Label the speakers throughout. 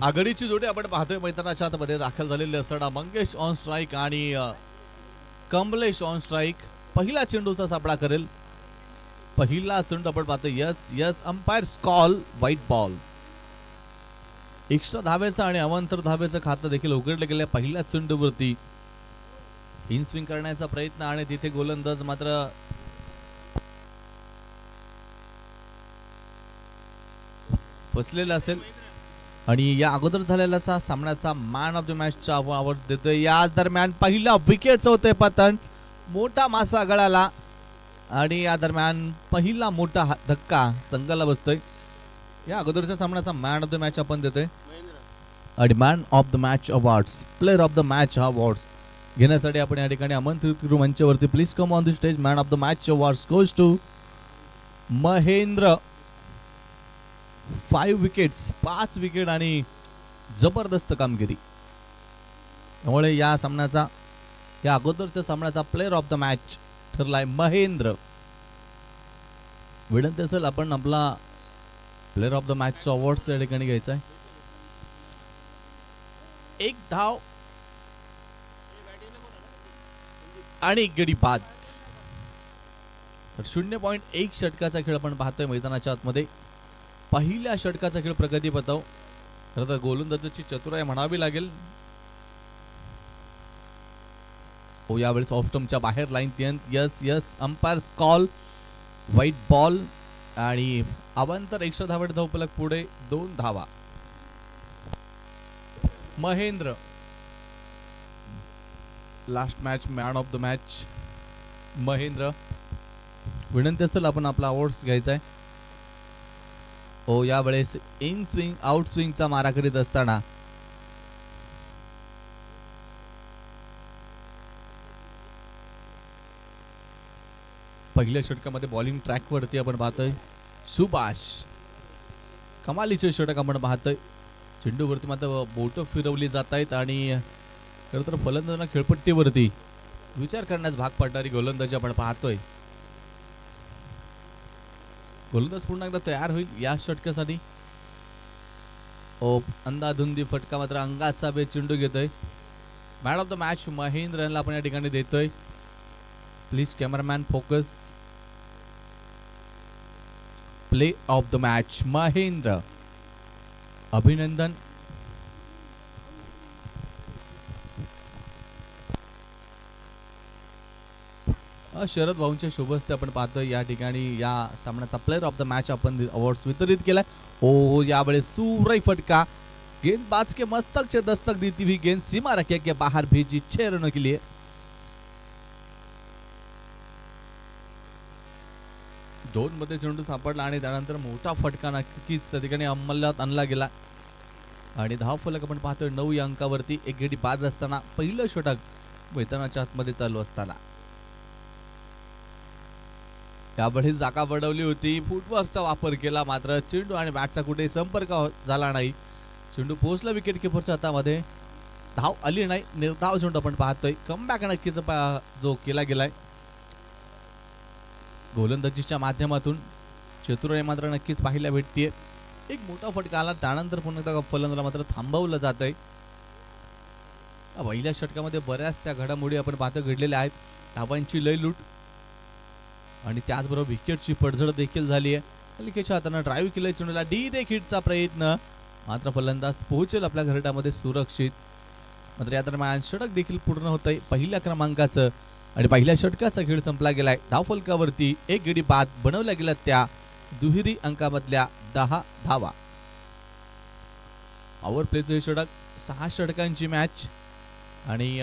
Speaker 1: आघाडीची जोडी आपण पाहतोय मैदानाच्या आतमध्ये दाखल झालेली असताना मंगेश ऑन स्ट्राईक आणि कमलेश ऑन स्ट्राईक. पहिला चेंडूचा सापडा करेल. पहिला चेंडू आपण पाहतोय. Yes yes umpire call white ball. Extra धावेचं आणि अवांतर धावेचं खातं देखील उघडलं गेलं पहिल्या चेंडूवरती. इन स्विंग करण्याचा प्रयत्न आणि तिथे गोलंदाज मात्र फसलेला असेल. आणि या अगोदर झालेला सामन्याचा मॅन ऑफ द मॅचचा अवॉर्ड देतोय. या दरम्यान पहिला विकेटचं होतंय पतन. मोठा मासा गळाला आणि या दरम्यान पहिला मोठा धक्का संघाला बसतोय. या अगोदरच्या सामन्याचा मॅन ऑफ द मॅच आपण देतोय आणि man of the match awards, player of the match awards घेण्यासाठी आपण या ठिकाणी आमंत्रित करू मंचावरती. Please come on the stage. Man of the match awards goes to Mahendra. 5 wickets, 5 wicket आणि जबरदस्त कामगिरी. त्यामुळे या सामन्याचा, या अगोदरच्या सामन्याचा प्लेअर ऑफ द मॅच ठरलाय महेंद्र. विनंती असेल आपण आपला प्लेअर ऑफ द मॅचचा अवॉर्ड या ठिकाणी घ्यायचा आहे. एक धाव आणि एक गडी बाद. तर 0.1 षटकाचा खेळ आपण पाहतोय मैदानाच्या आतमध्ये. पहिल्या षटकाचा खेळ प्रगती पथव. खरं तर गोलंदाजाची चतुराई म्हणावी लागेल. हो, यावेळेस ऑफ स्टंपच्या बाहेर line. Yes yes umpire call white ball आणि अवांतर एक्स्ट्रा धावेत धावफलक पुढे 2 धावा. Mahendra last match man of the match Mahendra. विनंती असेल आपण आपला अवॉर्ड्स घ्यायचा आहे. हो, यावेळेस इन स्विंग आउट स्विंगचा मारा करीत असताना पहिल्या षटकामध्ये बॉलिंग ट्रॅक वरती आपण पाहतोय सुभाष. कमालीचे षटक आपण पाहतोय. चेंडूवरती मात्र बोट फिरवली जात आहेत आणि खरं तर फलंदाजांना खेळपट्टीवरती विचार करण्यास भाग पाडणारी गोलंदाजी आपण पाहतोय. गोलंदाज पुन्हा एकदा तयार होईल या षटकासाठी. ओ, अंदाधुंदी फटका मात्र अंगाचा चेंडू घेतोय. Man of the match Mahendra यांना आपण या ठिकाणी देतोय. Please cameraman focus. Play of the match Mahendra. अभिनंदन. शरद भाऊंच्या शुभ हस्ते आपण पाहतोय या ठिकाणी या सामन्याचा प्लेअर ऑफ द मॅच आपण अवॉर्ड वितरित केलाय. हो, यावेळेस सुरई फटका. गेंदबाज के मस्तक से दस्तक देती हुई गेंद सीमा रेखा के बाहर भेजी 6 रनों के लिए. दोन मध्ये चेंडू सापडला आणि त्यानंतर मोठा फटका नक्कीच त्या ठिकाणी अंमलात आणला गेला आणि धावफलक आपण पाहतोय 9 या अंकावरती. एक गडी बाद असताना पहिलं षटक मैदानाच्या आतमध्ये चालू असताना यावेळी जागा बडवली होती. फुटवर्कचा वापर केला मात्र चेंडू आणि बॅटचा कुठे संपर्क झाला नाही. चेंडू पोहोचला विकेट किपरच्या हातामध्ये. धाव आली नाही. निर्धाव चेंडू आपण पाहतोय. कमबॅक नक्कीच जो केला गेलाय गोलंदाजीच्या माध्यमातून. चतुराई मात्र नक्कीच पाहायला भेटतीये. एक मोठा फटका आला त्यानंतर पुन्हा एकदा फलंदाज मात्र थांबवलं जात आहे. पहिल्या षटकामध्ये बऱ्याचशा घडामोडी आपण पाहतो घडलेल्या आहेत. धावांची लय लूट आणि त्याचबरोबर विकेटची पडझड देखील झाली आहे. हलकेच्या हाताने ड्राईव्ह केलं चेंडूला. डिरेक्ट हिटचा प्रयत्न मात्र फलंदाज पोहोचेल आपल्या घरट्यामध्ये सुरक्षित. मात्र या दरम्यान षटक देखील पूर्ण होत आहे पहिल्या क्रमांकाचं आणि पहिल्या षटकाचा खेळ संपला गेलाय. धावफलकावरती एक गडी बाद बनवल्या गेल्या त्या दुहेरी अंकामधल्या 10 धावा. पॉवर प्लेचं हे षटक 6 षटकांची मॅच आणि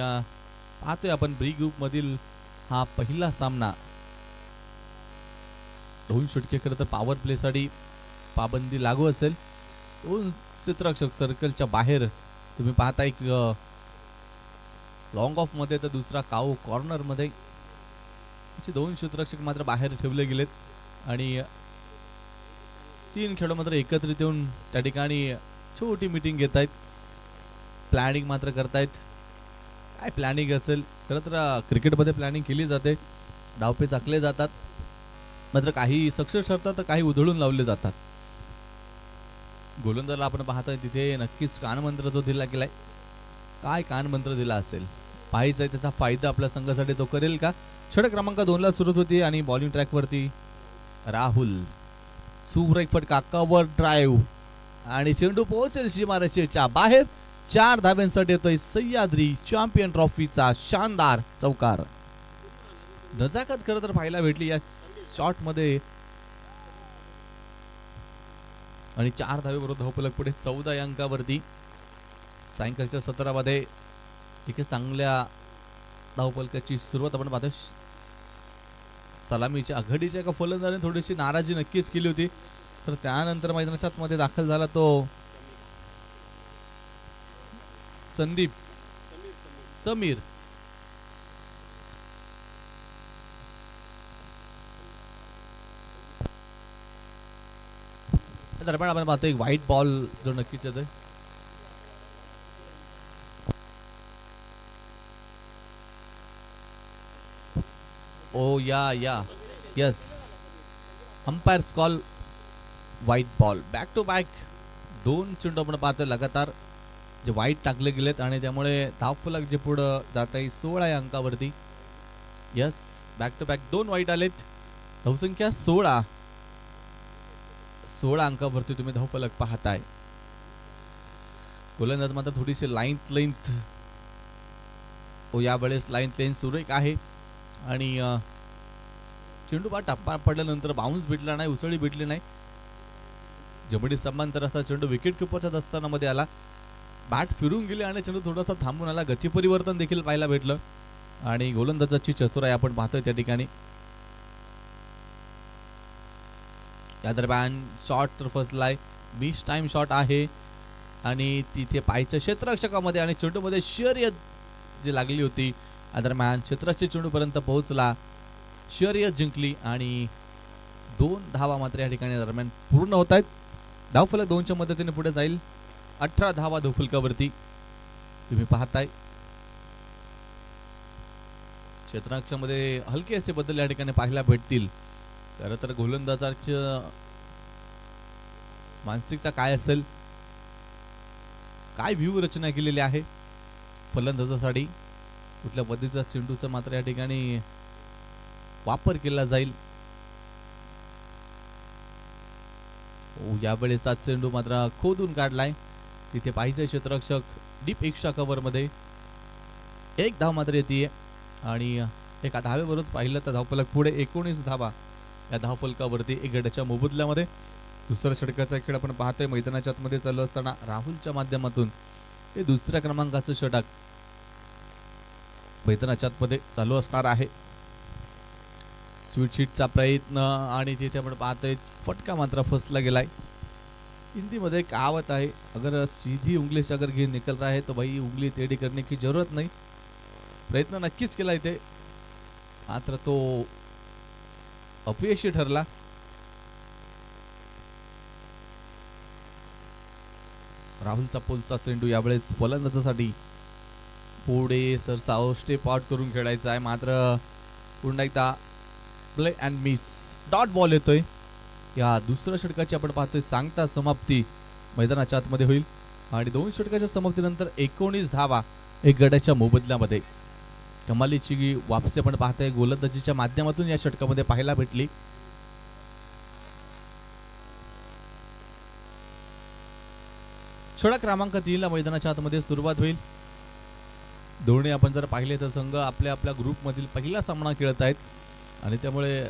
Speaker 1: पाहतोय आपण ब्री ग्रुप मधील हा पहिला सामना. 2 षटके खरं तर पॉवर प्ले साठी पाबंदी लागू असेल. 2 क्षेत्ररक्षक सर्कलच्या बाहेर तुम्ही पाहता. एक लॉंग ऑफ मध्ये तर दुसरा काऊ कॉर्नर मध्ये. 2 क्षेत्ररक्षक मात्र बाहेर ठेवले गेलेत आणि 3 खेळाडू मात्र एकत्रित येऊन त्या ठिकाणी छोटी मीटिंग घेत आहेत. प्लॅनिंग मात्र करतायत. काय प्लॅनिंग असेल खरं तर क्रिकेटमध्ये प्लॅनिंग केली जाते. डावपेच आखले जातात मात्र काही सक्सेस ठरतात तर काही उधळून लावले जातात. गोलंदाजला आपण पाहतोय तिथे नक्कीच कानमंत्र जो दिला गेलाय, काय कानमंत्र दिला असेल पाहायचंय, त्याचा फायदा आपल्या संघासाठी तो करेल का. षटक क्रमांक 2 ला सुरुवात होती आणि बॉलिंग ट्रॅक वरती राहुल सुब्रेक फटका, कव्हर ड्राईव्ह आणि चेंडू पोहोचेल सीमारेषेच्या बाहेर. 4 धाब्यांसाठी येतोय सह्याद्री चॅम्पियन ट्रॉफीचा शानदार चौकार. नजाकत खरं तर पाहायला भेटली या शॉट मध्ये आणि 4 धावेबरोबर धावफलक पुढे 14 अंकावरती. सायंकाळच्या सत्रामध्ये एक चांगल्या धावफलकाची सुरुवात आपण पाहतो. सलामीच्या आघाडीच्या एका फलंदाजाने थोडीशी नाराजी नक्कीच केली होती, तर त्यानंतर मैदानाच्या आतमध्ये दाखल झाला तो संदीप समीर. दरम्यान आपण पाहतो एक व्हाईट बॉल जो नक्कीच येतोय. Oh yeah yes, umpire's call white ball. Back to back 2 चेंडू आपण पाहतोय लगातार जे वाईट टाकले गेलेत आणि त्यामुळे धावफलक जे पुढे जात आहे 16 या अंकावरती. यस, बॅक टू बॅक 2 वाईट आलेत. धावसंख्या 16 अंकावरती तुम्ही धावफलक पाहताय. गोलंदाज मात्र थोडीशी लेंथ यावेळेस लेंथ सुरेख आहे आणि चेंडू बा टप्पा पडल्यानंतर बाउन्स भेटला नाही, उसळी भेटली नाही. जमिनी समांतर असा चेंडू विकेट किपरच्या दस्ताना मध्ये आला, बॅट फिरून गेली आणि चेंडू थोडासा थांबून आला. गती परिवर्तन देखील पाहायला भेटलं आणि गोलंदाजाची चतुराई आपण पाहतोय त्या ठिकाणी. या दरम्यान शॉट तर फसलाय, मिस टाइम शॉट आहे आणि तिथे पायच्या क्षेत्ररक्षकामध्ये आणि चेंडूमध्ये शर्यत जी लागली होती या दरम्यान क्षेत्राच्या चेंडूपर्यंत पोहोचला, शर्यत जिंकली आणि 2 धावा मात्र या ठिकाणी दरम्यान पूर्ण होत आहेत. धावफलक 2च्या मदतीने पुढे जाईल. 18 धावा धावफलकावरती तुम्ही पाहताय. क्षेत्ररक्षकामध्ये हलके असे बदल या ठिकाणी पाहायला भेटतील. खरं तर गोलंदाजाची मानसिकता काय असेल, काय व्यूह रचना केलेली आहे फलंदाजासाठी, कुठल्या पद्धतीचा चेंडूचा मात्र या ठिकाणी वापर केला जाईल. यावेळेसचा चेंडू मात्र खोदून काढलाय. तिथे पाहिजे क्षेत्ररक्षक डीप एक्स्ट्रा कव्हर मध्ये 1 धाव मात्र येते आणि एका धावेवरच पाहिलं तर धावफलक पुढे 19 धावा या धावफलकावरती 1 गड्याच्या मोबदल्यामध्ये. दुसऱ्या षटकाचा खेळ आपण पाहतोय मैदानाच्या आतमध्ये चालू असताना राहुलच्या माध्यमातून हे दुसऱ्या क्रमांकाचं षटक मैदानाच्या आतमध्ये चालू असणार आहे. स्वीटशीटचा प्रयत्न आणि तिथे आपण पाहतोय फटका मात्र फसला गेलाय. हिंदी मध्ये कहावत आहे, अगर सीधी उंगली से अगर घी निकल रहा है तो भाई उंगली टेढ़ी करने की जरूरत नहीं. प्रयत्न नक्कीच केला इथे, मात्र तो अपयशी ठरला. राहुलचा पोलचा चेंडू यावेळेस फलंदाजासाठी पुढे सरसाव स्टेप आउट करून खेळायचा आहे, मात्र पुन्हा एकदा play and miss dot ball येतोय. या दुसऱ्या षटकाची आपण पाहतोय सांगता समाप्ती मैदानाच्या आतमध्ये होईल आणि 2 षटकाच्या समाप्तीनंतर 19 धावा 1 गड्याच्या मोबदल्यामध्ये. कमालीची वापसी आपण पाहतोय गोलंदाजीच्या माध्यमातून या षटकामध्ये पाहायला भेटली. षटक क्रमांक 3 ला मैदानाच्या आतमध्ये सुरुवात होईल. दोन्ही आपण जर पाहिले तर संघ आपल्या ग्रुप मधील पहिला सामना खेळत आहेत आणि त्यामुळे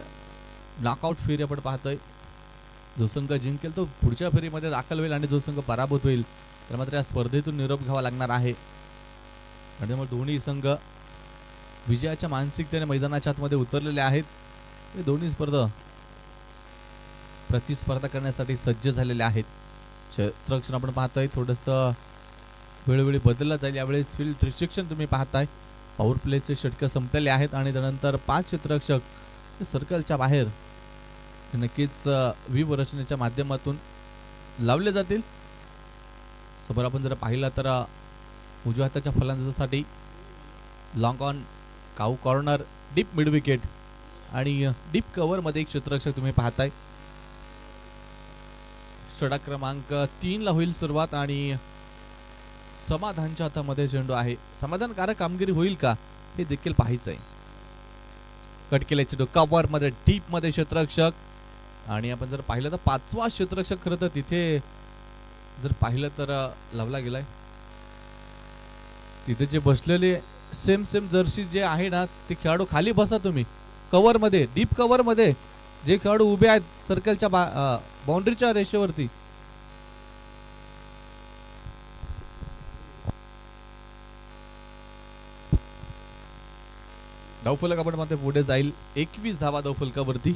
Speaker 1: नॉकआउट फेरी आपण पाहतोय. जो संघ जिंकेल तो पुढच्या फेरीमध्ये दाखल होईल आणि जो संघ पराभूत होईल तर मात्र या स्पर्धेतून निरोप घ्यावा लागणार आहे. आणि त्यामुळे दोन्ही संघ विजयाच्या मानसिकतेने मैदानाच्या आतमध्ये उतरलेले आहेत. हे दोन्ही प्रतिस्पर्धा करण्यासाठी सज्ज झालेले आहेत. क्षेत्ररक्षण आपण पाहतोय थोडंसं वेळोवेळी बदललं जाईल. यावेळेस फील्ड रिस्ट्रिक्शन तुम्ही पाहताय. पॉवर प्लेचे षटकं संपलेले आहेत आणि त्यानंतर 5 क्षेत्ररक्षक सर्कलच्या बाहेर नक्कीच व्यूह रचनेच्या माध्यमातून लावले जातील. समोर आपण जर पाहिलं तर उजव्या हाताच्या फलंदाजासाठी long on cow corner deep mid wicket आणि डीप कव्हर मध्ये एक क्षेत्ररक्षक तुम्ही पाहताय. षटक क्रमांक 3 ला होईल सुरुवात आणि समाधानच्या हातामध्ये चेंडू आहे. समाधानकारक कामगिरी होईल का हे देखील पाहायचंय. कट केले चेंडू कव्हर मध्ये डीप मध्ये क्षेत्ररक्षक आणि आपण जर पाहिलं तर पाचवा क्षेत्ररक्षक खरं तर तिथे जर पाहिलं तर लावला गेलाय. तिथे जे बसलेले सेम जर्सी जे आहे ना ते खेळाडू खाली बसा तुम्ही कव्हर मध्ये डीप कव्हर मध्ये जे खेळाडू उभे आहेत सर्कलच्या बाउंड्रीच्या रेषेवरती. धावफलक आपण मध्ये पुढे जाईल. 21 धावा धावफलकावरती.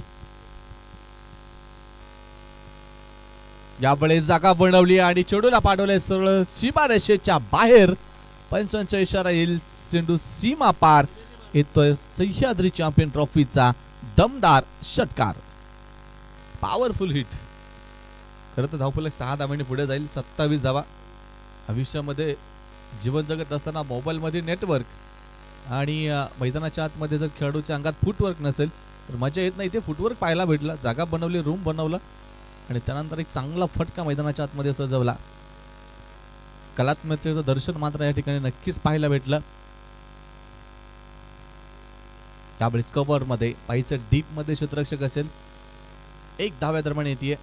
Speaker 1: यावेळेस जागा बनवली आणि चेंडूला पाठवले सरळ सीमारेषेच्या बाहेर. पंचांचा इशारा येईल. चेंडू सीमा पार येतोय. सह्याद्री चॅम्पियन ट्रॉफीचा दमदार षटकार. Powerful hit. खरं तर धावफलक 6 धावांनी पुढे जाईल. 27 धावा. आयुष्यामध्ये जीवन जगत असताना मोबाईल मध्ये नेटवर्क आणि मैदानाच्या आतमध्ये जर खेळाडूच्या अंगात फुटवर्क नसेल तर मजा येत नाही. ते फुटवर्क पाहायला भेटला. जागा बनवली, रूम बनवला आणि त्यानंतर एक चांगला फटका मैदानाच्या आतमध्ये सजवला. कलात्मकतेचं दर्शन मात्र या ठिकाणी नक्कीच पाहायला भेटलं. त्यावेळेस कव्हर मध्ये पाहिजे डीप मध्ये क्षेत्ररक्षक असेल. 1 धाव्या दरम्यान येते.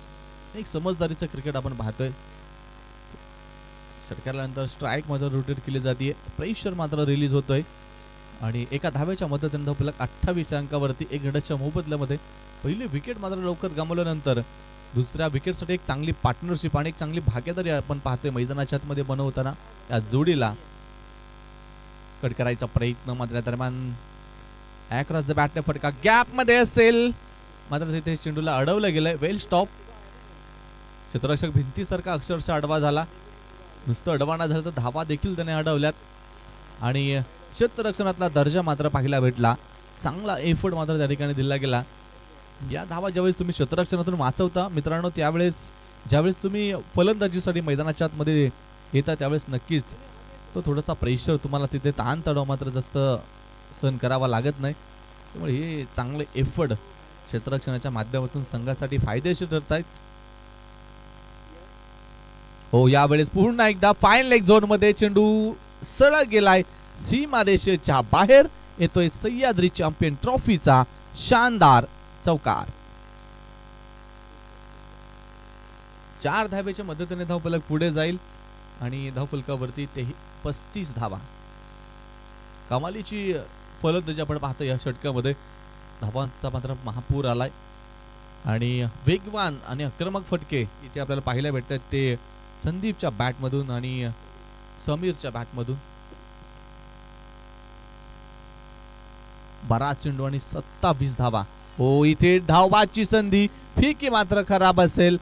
Speaker 1: एक समजदारीचं क्रिकेट आपण पाहतोय. षटकारानंतर स्ट्राईक मध्ये रोटेट केली जाते. प्रेशर मात्र रिलीज होतोय आणि एका धाव्याच्या मदतीने धावफलक 28 अंकावरती. 1 गडाच्या मोबदल्यामध्ये पहिली विकेट मात्र लवकर गमावल्यानंतर दुसऱ्या विकेटसाठी एक चांगली पार्टनरशिप आणि एक चांगली भागीदारी आपण पाहतोय मैदानाच्या आतमध्ये बनवताना. या जोडीला कट करायचा प्रयत्न मात्र दरम्यान अक्रॉस द बॅटने फटका गॅप मध्ये असेल मात्र तिथे चेंडूला अडवलं गेलंय. वेल स्टॉप. क्षेत्ररक्षक भिंतीसारखा अक्षरशः अडवा झाला. नुसतं अडवाना झालं तर धावा देखील त्याने अडवल्यात आणि क्षेत्ररक्षणातला दर्जा मात्र पाहायला भेटला. चांगला एफर्ट मात्र त्या ठिकाणी दिला गेला. या धावा ज्यावेळेस तुम्ही क्षेत्ररक्षणातून वाचवता मित्रांनो त्यावेळेस ज्यावेळेस तुम्ही फलंदाजीसाठी मैदानाच्या आतमध्ये येता त्यावेळेस नक्कीच तो थोडासा प्रेशर तुम्हाला तिथे ताणतणाव मात्र जास्त सहन करावा लागत नाही. त्यामुळे हे चांगले एफर्ट क्षेत्ररक्षणाच्या माध्यमातून संघासाठी फायदेशीर ठरत आहेत. हो यावेळेस पुन्हा एकदा फाईन लेग झोन मध्ये चेंडू सरळ गेलाय. सीमारेषेच्या बाहेर येतोय. सह्याद्री चॅम्पियन ट्रॉफीचा शानदार चौकार. 4 धाब्याच्या मदतीने धावफलक पुढे जाईल आणि धावफलकावरती 35 धावा. कमालीची फलंदाजी आपण पाहतो या षटकामध्ये. धावांचा मात्र महापूर आलाय आणि वेगवान आणि आक्रमक फटके इथे आपल्याला पाहायला भेटतात. ते संदीपच्या बॅट मधून आणि समीरच्या बॅट मधून. 12 चेंडू आणि 27 धावा. हो इथे धावाची संधी. फिकी मात्र खराब असेल.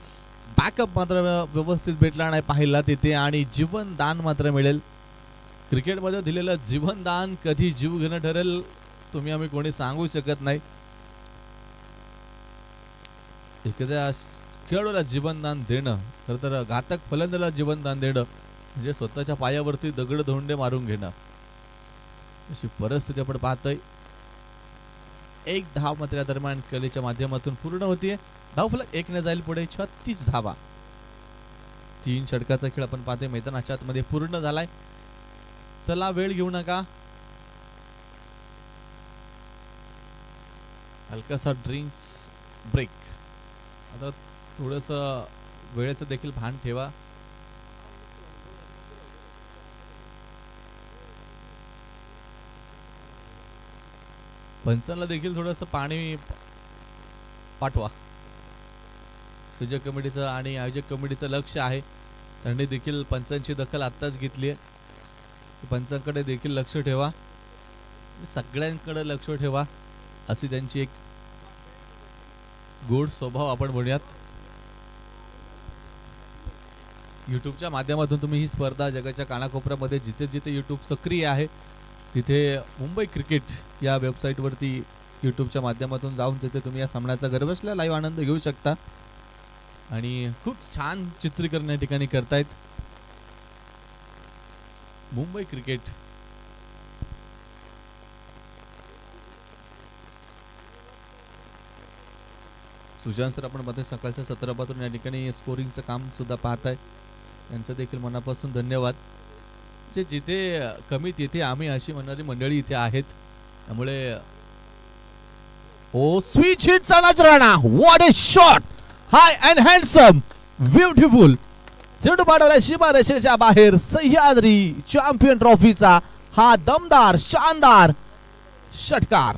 Speaker 1: बॅकअप मात्र व्यवस्थित भेटला नाही पाहिला तिथे आणि जीवनदान मात्र मिळेल. क्रिकेटमध्ये दिलेलं जीवनदान कधी जीव घेणं ठरेल तुम्ही आम्ही कोणी सांगू शकत नाही. एखाद्या खेळाडूला जीवनदान देणं खरं तर घातक फलंदाजाला जीवनदान देणं म्हणजे स्वतःच्या पायावरती दगड धोंडे मारून घेणं अशी परिस्थिती आपण पाहतोय. 1 धाव मात्र या दरम्यान कलेच्या माध्यमातून पूर्ण होतीये. धावफलक 1 ने जाईल पुढे. 36 धावा. 3 षटकाचा खेळ आपण पाहतोय मैदानाच्या आतमध्ये पूर्ण झालाय. चला वेळ घेऊ नका. हलकासा ड्रिंक्स ब्रेक. आता थोडस वेळेचं देखील भान ठेवा. पंचांना देखील थोडस पाणी पाठवा. सूचक कमिटीचं आणि आयोजक कमिटीचं लक्ष आहे. त्यांनी देखील पंचांची दखल आत्ताच घेतली आहे. पंचांकडे देखील लक्ष ठेवा. सगळ्यांकडे लक्ष ठेवा अशी त्यांची एक गोड स्वभाव आपण म्हणूयात. युट्यूबच्या माध्यमातून तुम्ही ही स्पर्धा जगाच्या कानाकोपऱ्यामध्ये जिथे जिथे युट्यूब सक्रिय आहे तिथे मुंबई क्रिकेट या वेबसाईट वरती युट्यूबच्या माध्यमातून जाऊन तिथे तुम्ही या सामन्याचा घरबसल्या लाईव्ह आनंद घेऊ शकता आणि खूप छान चित्रीकरण या ठिकाणी करतायत मुंबई क्रिकेट. सुशांत सर आपण मध्ये सकाळच्या सत्रापासून या ठिकाणी स्कोरिंगचं काम सुद्धा पाहत आहे. त्यांचं देखील मनापासून धन्यवाद. जे जिथे कमी तिथे आम्ही अशी म्हणणारी मंडळी इथे आहेत. त्यामुळे ओ स्वीट हिटचा नजराणा. What a shot. High and handsome. Beautiful. चेंडू पाडवला सीमारेषेच्या बाहेर. सह्याद्री चॅम्पियन ट्रॉफीचा हा दमदार शानदार षटकार.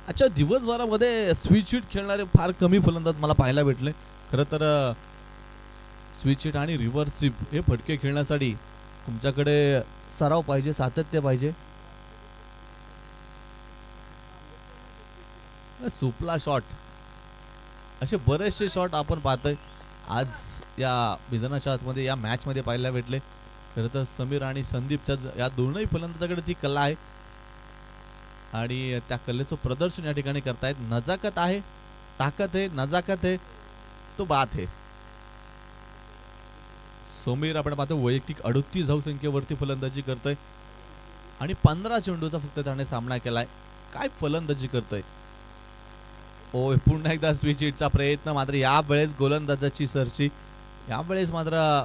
Speaker 1: अच्छा, दिवसभरामध्ये स्विच हिट खेळणारे फार कमी फलंदाज मला पाहायला भेटले. खरं तर स्विच हिट आणि रिव्हर्स स्वीप हे फटके खेळण्यासाठी तुमच्याकडे सराव पाहिजे, सातत्य पाहिजे. सुपला शॉट असे बरेचसे शॉट आपण पाहतोय आज या मैदानाच्या आतमध्ये या मॅच मध्ये पाहायला भेटले. खरं तर समीर आणि संदीपच्या या दोनही फलंदाजाकडे ती कला आहे आणि त्या कलेचं प्रदर्शन या ठिकाणी करतायत. नजाकत आहे, ताकद आहे, नजाकत आहे, तो बात आहे. समीर आपण पाहतो वैयक्तिक 38 धावसंख्येवरती फलंदाजी करतोय आणि 15 चेंडूचा फक्त त्याने सामना केलाय. काय फलंदाजी करतोय. ओ पुन्हा एकदा स्विच हिटचा प्रयत्न. मात्र या वेळेस गोलंदाजाची सरशी यावेळेस मात्र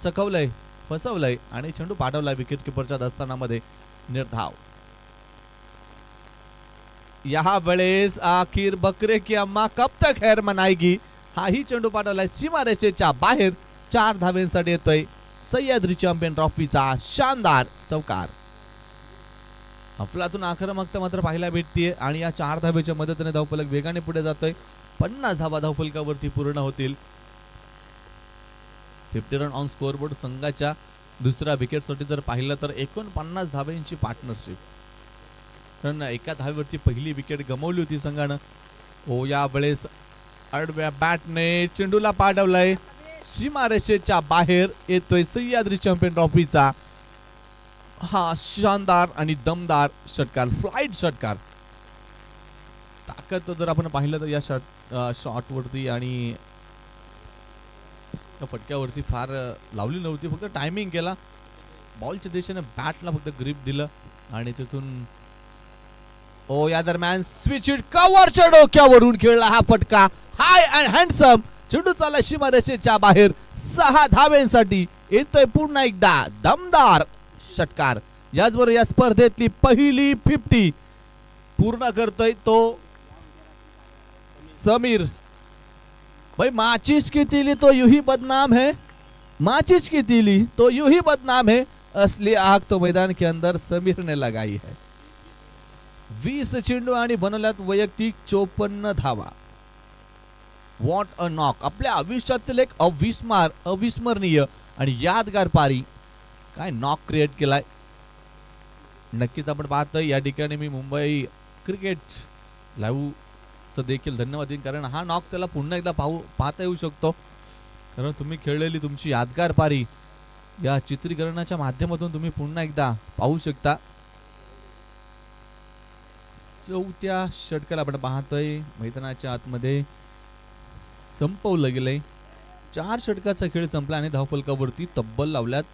Speaker 1: चकवलंय, फसवलंय आणि चेंडू पाठवलाय विकेट किपरच्या दस्तानामध्ये. निर्धाव. यहाँ वेळेस आखिर बकरे की अम्मा कब तक खैर मनाएगी. हाही चेंडू पाठवलाय सीमारेषेच्या बाहेर. 4 धावेंसाठी येतोय सह्याद्री चॅम्पियन ट्रॉफीचा शानदार चौकार. अफलातून आक्रमकता मात्र पाहायला भेटतीये आणि या 4 धावेच्या मदतीने धावफलक वेगाने पुढे जातोय. 50 धावा धावफलकावरती पूर्ण होतील. 50 रन ऑन स्कोरबोर्ड. संघाच्या दुसऱ्या विकेटसाठी जर पाहिलं तर 49 धावेंची पार्टनरशिप. कारण एका धावेवरती पहिली विकेट गमावली होती संघानं. ओ या वेळेस आडव्या बॅटने चेंडूला पाठवलाय सीमारेषेच्या बाहेर. येतोय सह्याद्री चॅम्पियन ट्रॉफीचा हा शानदार आणि दमदार षटकार, फ्लाइट षटकार. ताकद जर आपण पाहिलं तर या शॉट वरती आणि फटक्यावरती फार लावली नव्हती. फक्त टायमिंग केला. बॉलच्या दिशेने बॅटला फक्त ग्रिप दिलं आणि तिथून ओ या दरम्यान स्विच हिट कव्हरच्या डोक्यावरून खेळला हा फटका. हाय अँड हँडसम. चेंडू चालला सीमारेषेच्या बाहेर. 6 धावेंसाठी येतोय पुन्हा एकदा दमदार षटकार. याचबरोबर या स्पर्धेतली पहिली 50 पूर्ण करतोय तो समीर. भाई माचिस की तीली तो यूं ही बदनाम है. माचिस की तीली तो यूं ही बदनाम है. असली आग तो मैदान के अंदर समीर ने लगाई है. 20 चेंडू आणि बनवल्यात वैयक्तिक 54 धावा. What a knock. आपल्या आयुष्यातील एक अविस्मरणीय आणि यादगार पारी. काय नॉक क्रिएट केलाय. नक्कीच आपण पाहतोय या ठिकाणी मी मुंबई क्रिकेट लाईव्ह चं देखील धन्यवाद देईन. कारण हा नॉक त्याला पुन्हा एकदा पाहता येऊ शकतो. कारण तुम्ही खेळलेली तुमची यादगार पारी या चित्रीकरणाच्या माध्यमातून तुम्ही पुन्हा एकदा पाहू शकता. चौथ्या षटकाला आपण पाहतोय मैदानाच्या आतमध्ये संपवलं गेलंय. 4 षटकाचा खेळ संपला आणि धावफलकावरती तब्बल लावल्यात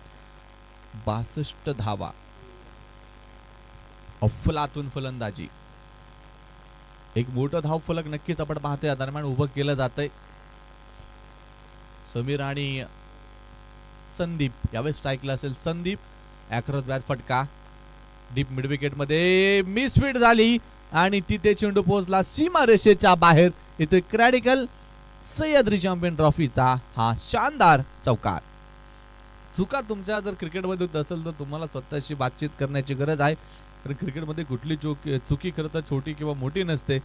Speaker 1: 62 धावा. अफलातून फलंदाजी. एक मोठं धावफलक नक्कीच आपण पाहतोय या दरम्यान उभं केलं जातंय. समीर आणि संदीप यावेळेस स्ट्राईकला असेल. संदीप ॲक्रॉस बॅट फटका डीप मिड विकेट मध्ये मिसफिट झाली आणि तिथे चेंडू पोहोचला सीमारेषेच्या बाहेर. येतोय क्रॅडिकल. सह्याद्री चॅम्पियन ट्रॉफीचा हा शानदार चौकार. चुका तुमच्या जर क्रिकेटमध्ये होत असेल तर तुम्हाला स्वतःशी बातचीत करण्याची गरज आहे. कारण क्रिकेटमध्ये कुठली चुकी खरं तर छोटी किंवा मोठी नसते.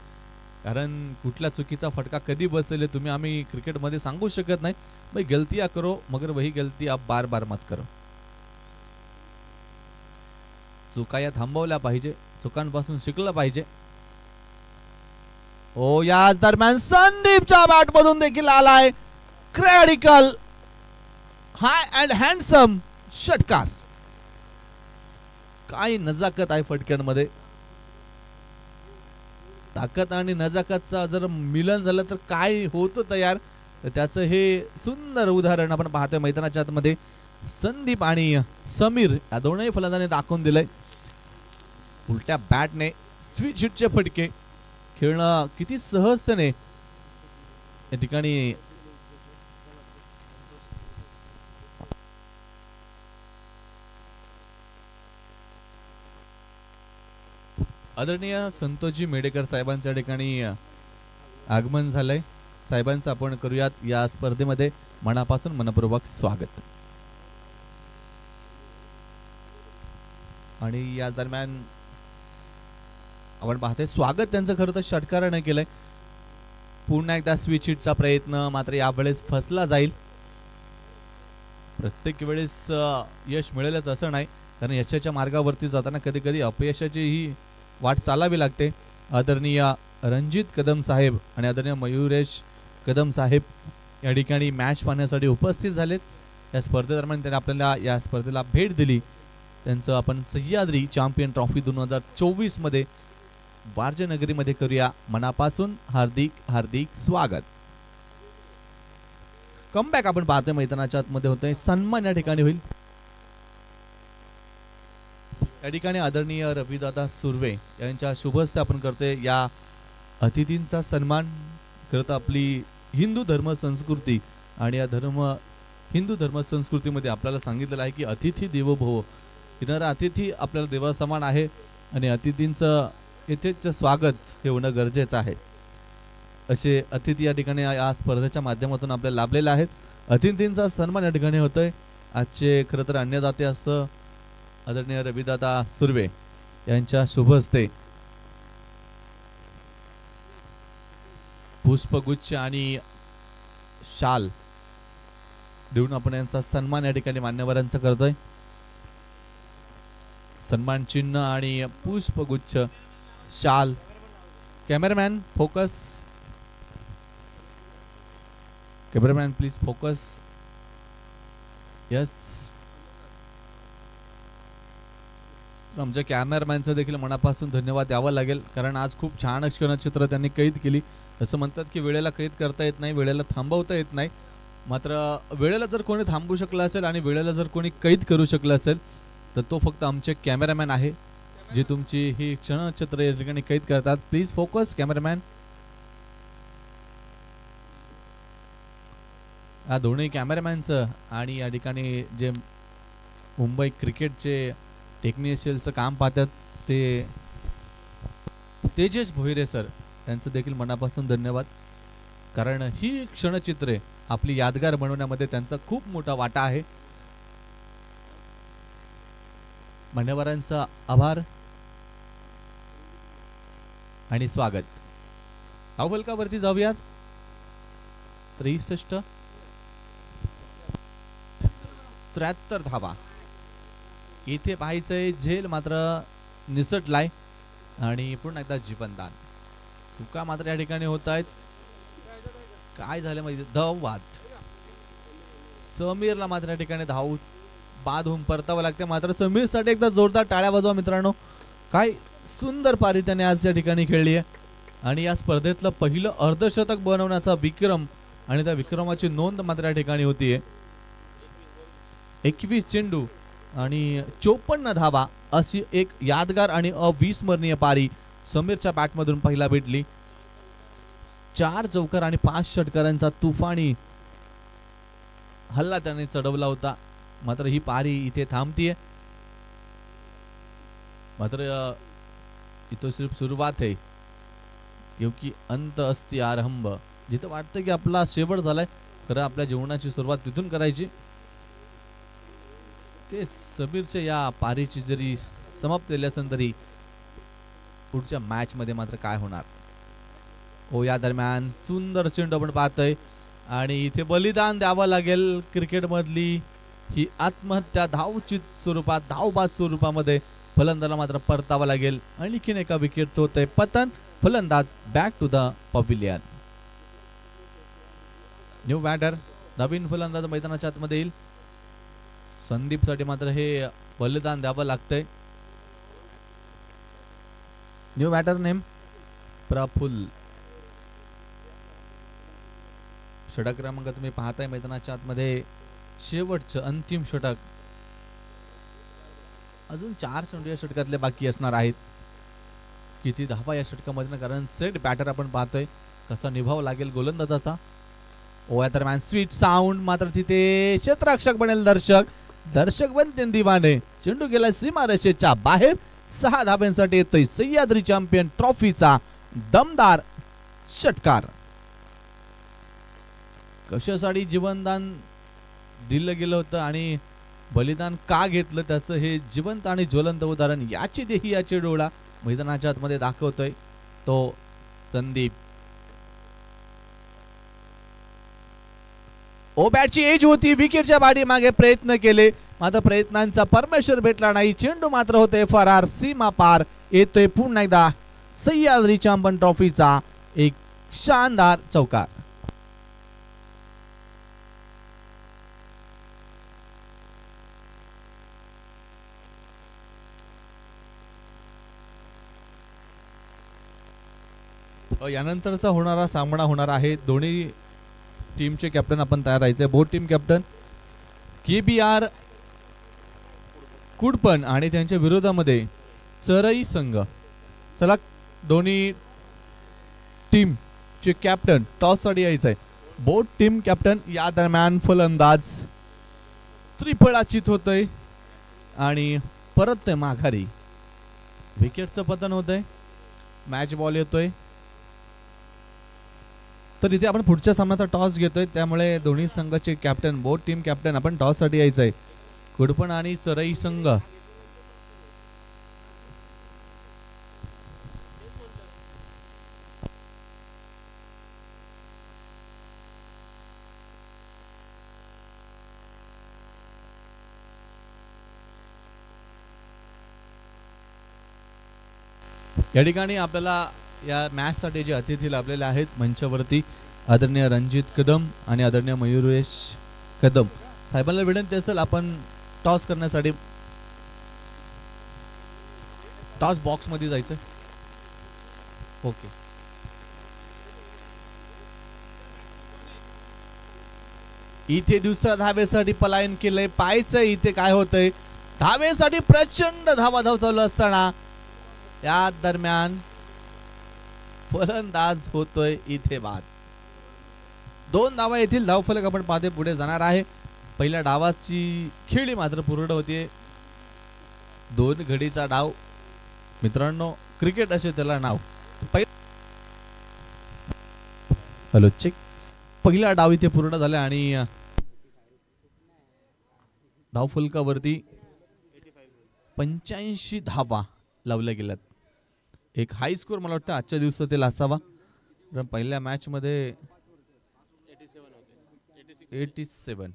Speaker 1: कारण कुठल्या चुकीचा फटका कधी बसेल तुम्ही आम्ही क्रिकेटमध्ये सांगू शकत नाही. भाई गलतियां करो मगर वही गलती आप बार बार मत करो. चुका या थांबवल्या पाहिजे. चुकांपासून शिकलं पाहिजे. ओ या दरम्यान संदीपच्या बॅट मधून देखील आलाय क्रॅडिकल हाय अँड हँडसम षटकार. काय नजाकत आहे फटक्यांमध्ये. ताकद आणि नजाकतचा जर मिलन झालं तर काय होतं तयार. तर त्याचं हे सुंदर उदाहरण आपण पाहतोय मैदानाच्या आतमध्ये. संदीप आणि समीर या दोनही फलंदाजांनी दाखवून दिलंय. उलट्या बॅटने स्विच हिटचे फटके खेळणं किती सहजतेने या ठिकाणी आदरणीय संतोषजी मेडेकर साहेबांच्या ठिकाणी आगमन झालंय. साहेबांचं आपण करूयात या स्पर्धेमध्ये मनापासून मनपूर्वक स्वागत. आणि या दरम्यान आपण पाहतोय स्वागत त्यांचं खरं तर षटकाराने केलंय. पुन्हा एकदा स्विच हिटचा प्रयत्न मात्र यावेळेस फसला जाईल. प्रत्येक वेळेस यश मिळेलच असं नाही, कारण यशाच्या मार्गावरती जाताना कधी कधी अपयशाची ही वाट चालावी लागते. आदरणीय रणजित कदम साहेब आणि आदरणीय मयुरेश कदम साहेब या ठिकाणी मॅच पाहण्यासाठी उपस्थित झालेत. या स्पर्धेदरम्यान त्यांनी आपल्याला या स्पर्धेला भेट दिली. त्यांचं आपण सह्याद्री चॅम्पियन ट्रॉफी 2024 मध्ये वारजेनगरीमध्ये करूया मनापासून हार्दिक हार्दिक स्वागत. कमबॅक आपण पाहतोय मैदानाच्या आतमध्ये होतोय. सन्मान या ठिकाणी होईल. या ठिकाणी आदरणीय रविदादा सुर्वे यांच्या शुभहस्ते आपण करतोय या अतिथींचा सन्मान. खरं तर आपली हिंदू धर्म संस्कृती आणि या हिंदू धर्म संस्कृतीमध्ये आपल्याला सांगितलेलं आहे की अतिथी देवो भव. येणारा अतिथी आपल्याला देवासमान आहे आणि अतिथींचं येथेच स्वागत हे होणं गरजेचं आहे. असे अतिथी या ठिकाणी या स्पर्धेच्या माध्यमातून आपल्याला लाभलेले आहेत. अतिथींचा सन्मान या ठिकाणी होतोय. आजचे खरं तर अन्नदाते असं आदरणीय रविदादा सुर्वे यांच्या शुभहस्ते पुष्पगुच्छ आणि शाल देऊन आपण यांचा सन्मान या ठिकाणी मान्यवरांचा करतोय. सन्मान चिन्ह आणि पुष्पगुच्छ शाल. Cameraman focus. Cameraman please focus. Yes. आमच्या कॅमेरामॅनचं देखील मनापासून धन्यवाद द्यावा लागेल, कारण आज खूप छान क्षणचित्र त्यांनी कैद केली. असं म्हणतात की वेळेला कैद करता येत नाही, वेळेला थांबवता येत नाही. मात्र वेळेला जर कोणी थांबवू शकलं असेल आणि वेळेला जर कोणी कैद करू शकलं असेल तर तो फक्त आमचे कॅमेरामॅन आहे, जे तुमची ही क्षणचित्र या ठिकाणी कैद करतात. Please focus cameraman. या दोन्ही कॅमेरामॅनचं आणि या ठिकाणी जे मुंबई क्रिकेटचे टेक्निशियनचं काम पाहतात ते तेजस भोईरे सर यांचं देखील मनापासून धन्यवाद, कारण ही क्षणचित्रे आपली यादगार बनवण्यामध्ये त्यांचा खूप मोठा वाटा आहे. मान्यवरांचा आभार आणि स्वागत. धावफलकावरती जाऊयात. 63 73 धावा. इथे पाहायचंय झेल मात्र निसटलाय आणि पुन्हा एकदा जीवनदान. चुका मात्र या ठिकाणी होत आहेत. काय झालं माहिती? धाववाद. समीरला मात्र या ठिकाणी धाव बाद होऊन परतावं लागते. मात्र समीरसाठी एकदा जोरदार टाळ्या वाजवा मित्रांनो. काय सुंदर पारी त्याने आज या ठिकाणी खेळली आहे आणि या स्पर्धेतलं पहिलं अर्धशतक बनवण्याचा विक्रम आणि त्या विक्रमाची नोंद मात्र या ठिकाणी होतीये. 21 चेंडू आणि 54 धावा अशी एक यादगार आणि अविस्मरणीय पारी समीरच्या बॅटमधून पहिला भेटली. 4 चौकार आणि 5 षटकारांचा तुफानी हल्ला त्याने चढवला होता. मात्र ही पारी इथे थांबतीये. मात्र इथं सिर्फ सुरुवात आहे, क्योंकि अंत अस्ति आरंभ. जिथं वाटतं की आपला शेवट झालाय, खरं आपल्या जीवनाची सुरुवात तिथून करायची. ते समीरच्या या पारीची जरी समाप्त झाली असेल तरी पुढच्या मॅच मध्ये मात्र काय होणार हो. या दरम्यान सुंदर चेंडू आपण पाहतोय आणि इथे बलिदान द्यावं लागेल. क्रिकेट मधली ही आत्महत्या धावचित स्वरूपात, धावबाद स्वरूपामध्ये फलंदाला मात्र परतावा लागेल. आणखीन एका विकेटचं होतंय पतन. फलंदाज back to the pavilion. New batter, नवीन फलंदाज मैदानाच्या आतमध्ये येईल. संदीप साठी मात्र हे बलिदान द्यावं लागतंय. New batter name Prafull. षटक क्रमांक तुम्ही पाहताय मैदानाच्या आतमध्ये शेवटचं अंतिम षटक. अजून 4 चेंडू या षटकातले बाकी असणार आहेत. किती धावा या षटकामध्ये, कारण सेट बॅटर आपण पाहतोय कसा निभाव लागेल गोलंदाजाचा. ओया दरम्यान स्वीट साऊंड, मात्र तिथे क्षेत्ररक्षक बनेल दर्शक बनते दिवाने. चेंडू गेला सीमारेषेच्या बाहेर. 6 धाब्यांसाठी येतोय सह्याद्री चॅम्पियन ट्रॉफीचा दमदार षटकार. कशासाठी जीवनदान दिलं गेलं होतं आणि बलिदान का घेतलं त्याचं हे जिवंत आणि ज्वलंत उदाहरण याची देही या चेडूला मैदानाच्या आतमध्ये दाखवतोय तो संदीप. ओबॅटची एज होती, विकेटच्या बाडी मागे प्रयत्न केले, मात्र प्रयत्नांचा परमेश्वर भेटला नाही. चेंडू मात्र होते फरार, सीमा पार. येतोय पुन्हा एकदा सह्याद्री चॅम्पियन ट्रॉफीचा एक शानदार चौकार. यानंतरचा होणारा सामना होणार आहे. दोन्ही टीमचे कॅप्टन आपण तयार राहायचे. Both team captain KBR Kudpan आणि त्यांच्या विरोधामध्ये चरई संघ. चला दोन्ही टीमचे कॅप्टन टॉस साठी यायचंय. बोथ टीम कॅप्टन या दरम्यान फलंदाज त्रिफळाचित होतय आणि परत माघारी. विकेटचं पतन होतंय, मॅच बॉल येतोय. तर इथे आपण पुढच्या सामन्याचा टॉस घेतोय, त्यामुळे दोन्ही संघाचे कॅप्टन बोथ टीम कॅप्टन आपण टॉस साठी यायचंय. कुडपण आणि चरई संघ या ठिकाणी आपल्याला या मॅच साठी जे अतिथी लाभलेले आहेत मंचावरती आदरणीय रणजित कदम आणि आदरणीय मयुरेश कदम साहेबांना विनंती असेल आपण टॉस करण्यासाठी टॉस बॉक्स मध्ये जायचं. ओके. इथे दुसऱ्या धावेसाठी पलायन केलंय, पाहायचं इथे काय होतंय. धावेसाठी प्रचंड धावाधाव चालू असताना या दरम्यान फलंदाज होतोय इथे बाद. 2 धावा येथील धावफलक आपण पाहते पुढे जाणार आहे. पहिल्या डावाची खेळी मात्र पूर्ण होतीये. 2 घडीचा डाव मित्रांनो, क्रिकेट असे त्याला नाव. Hello check. पहिला डाव इथे पूर्ण झाला आणि धावफलकावरती 85 धावा लावल्या गेल्यात. एक हाय स्कोर मला वाटतं आजच्या दिवसातील असावा. पहिल्या मॅच मध्ये 87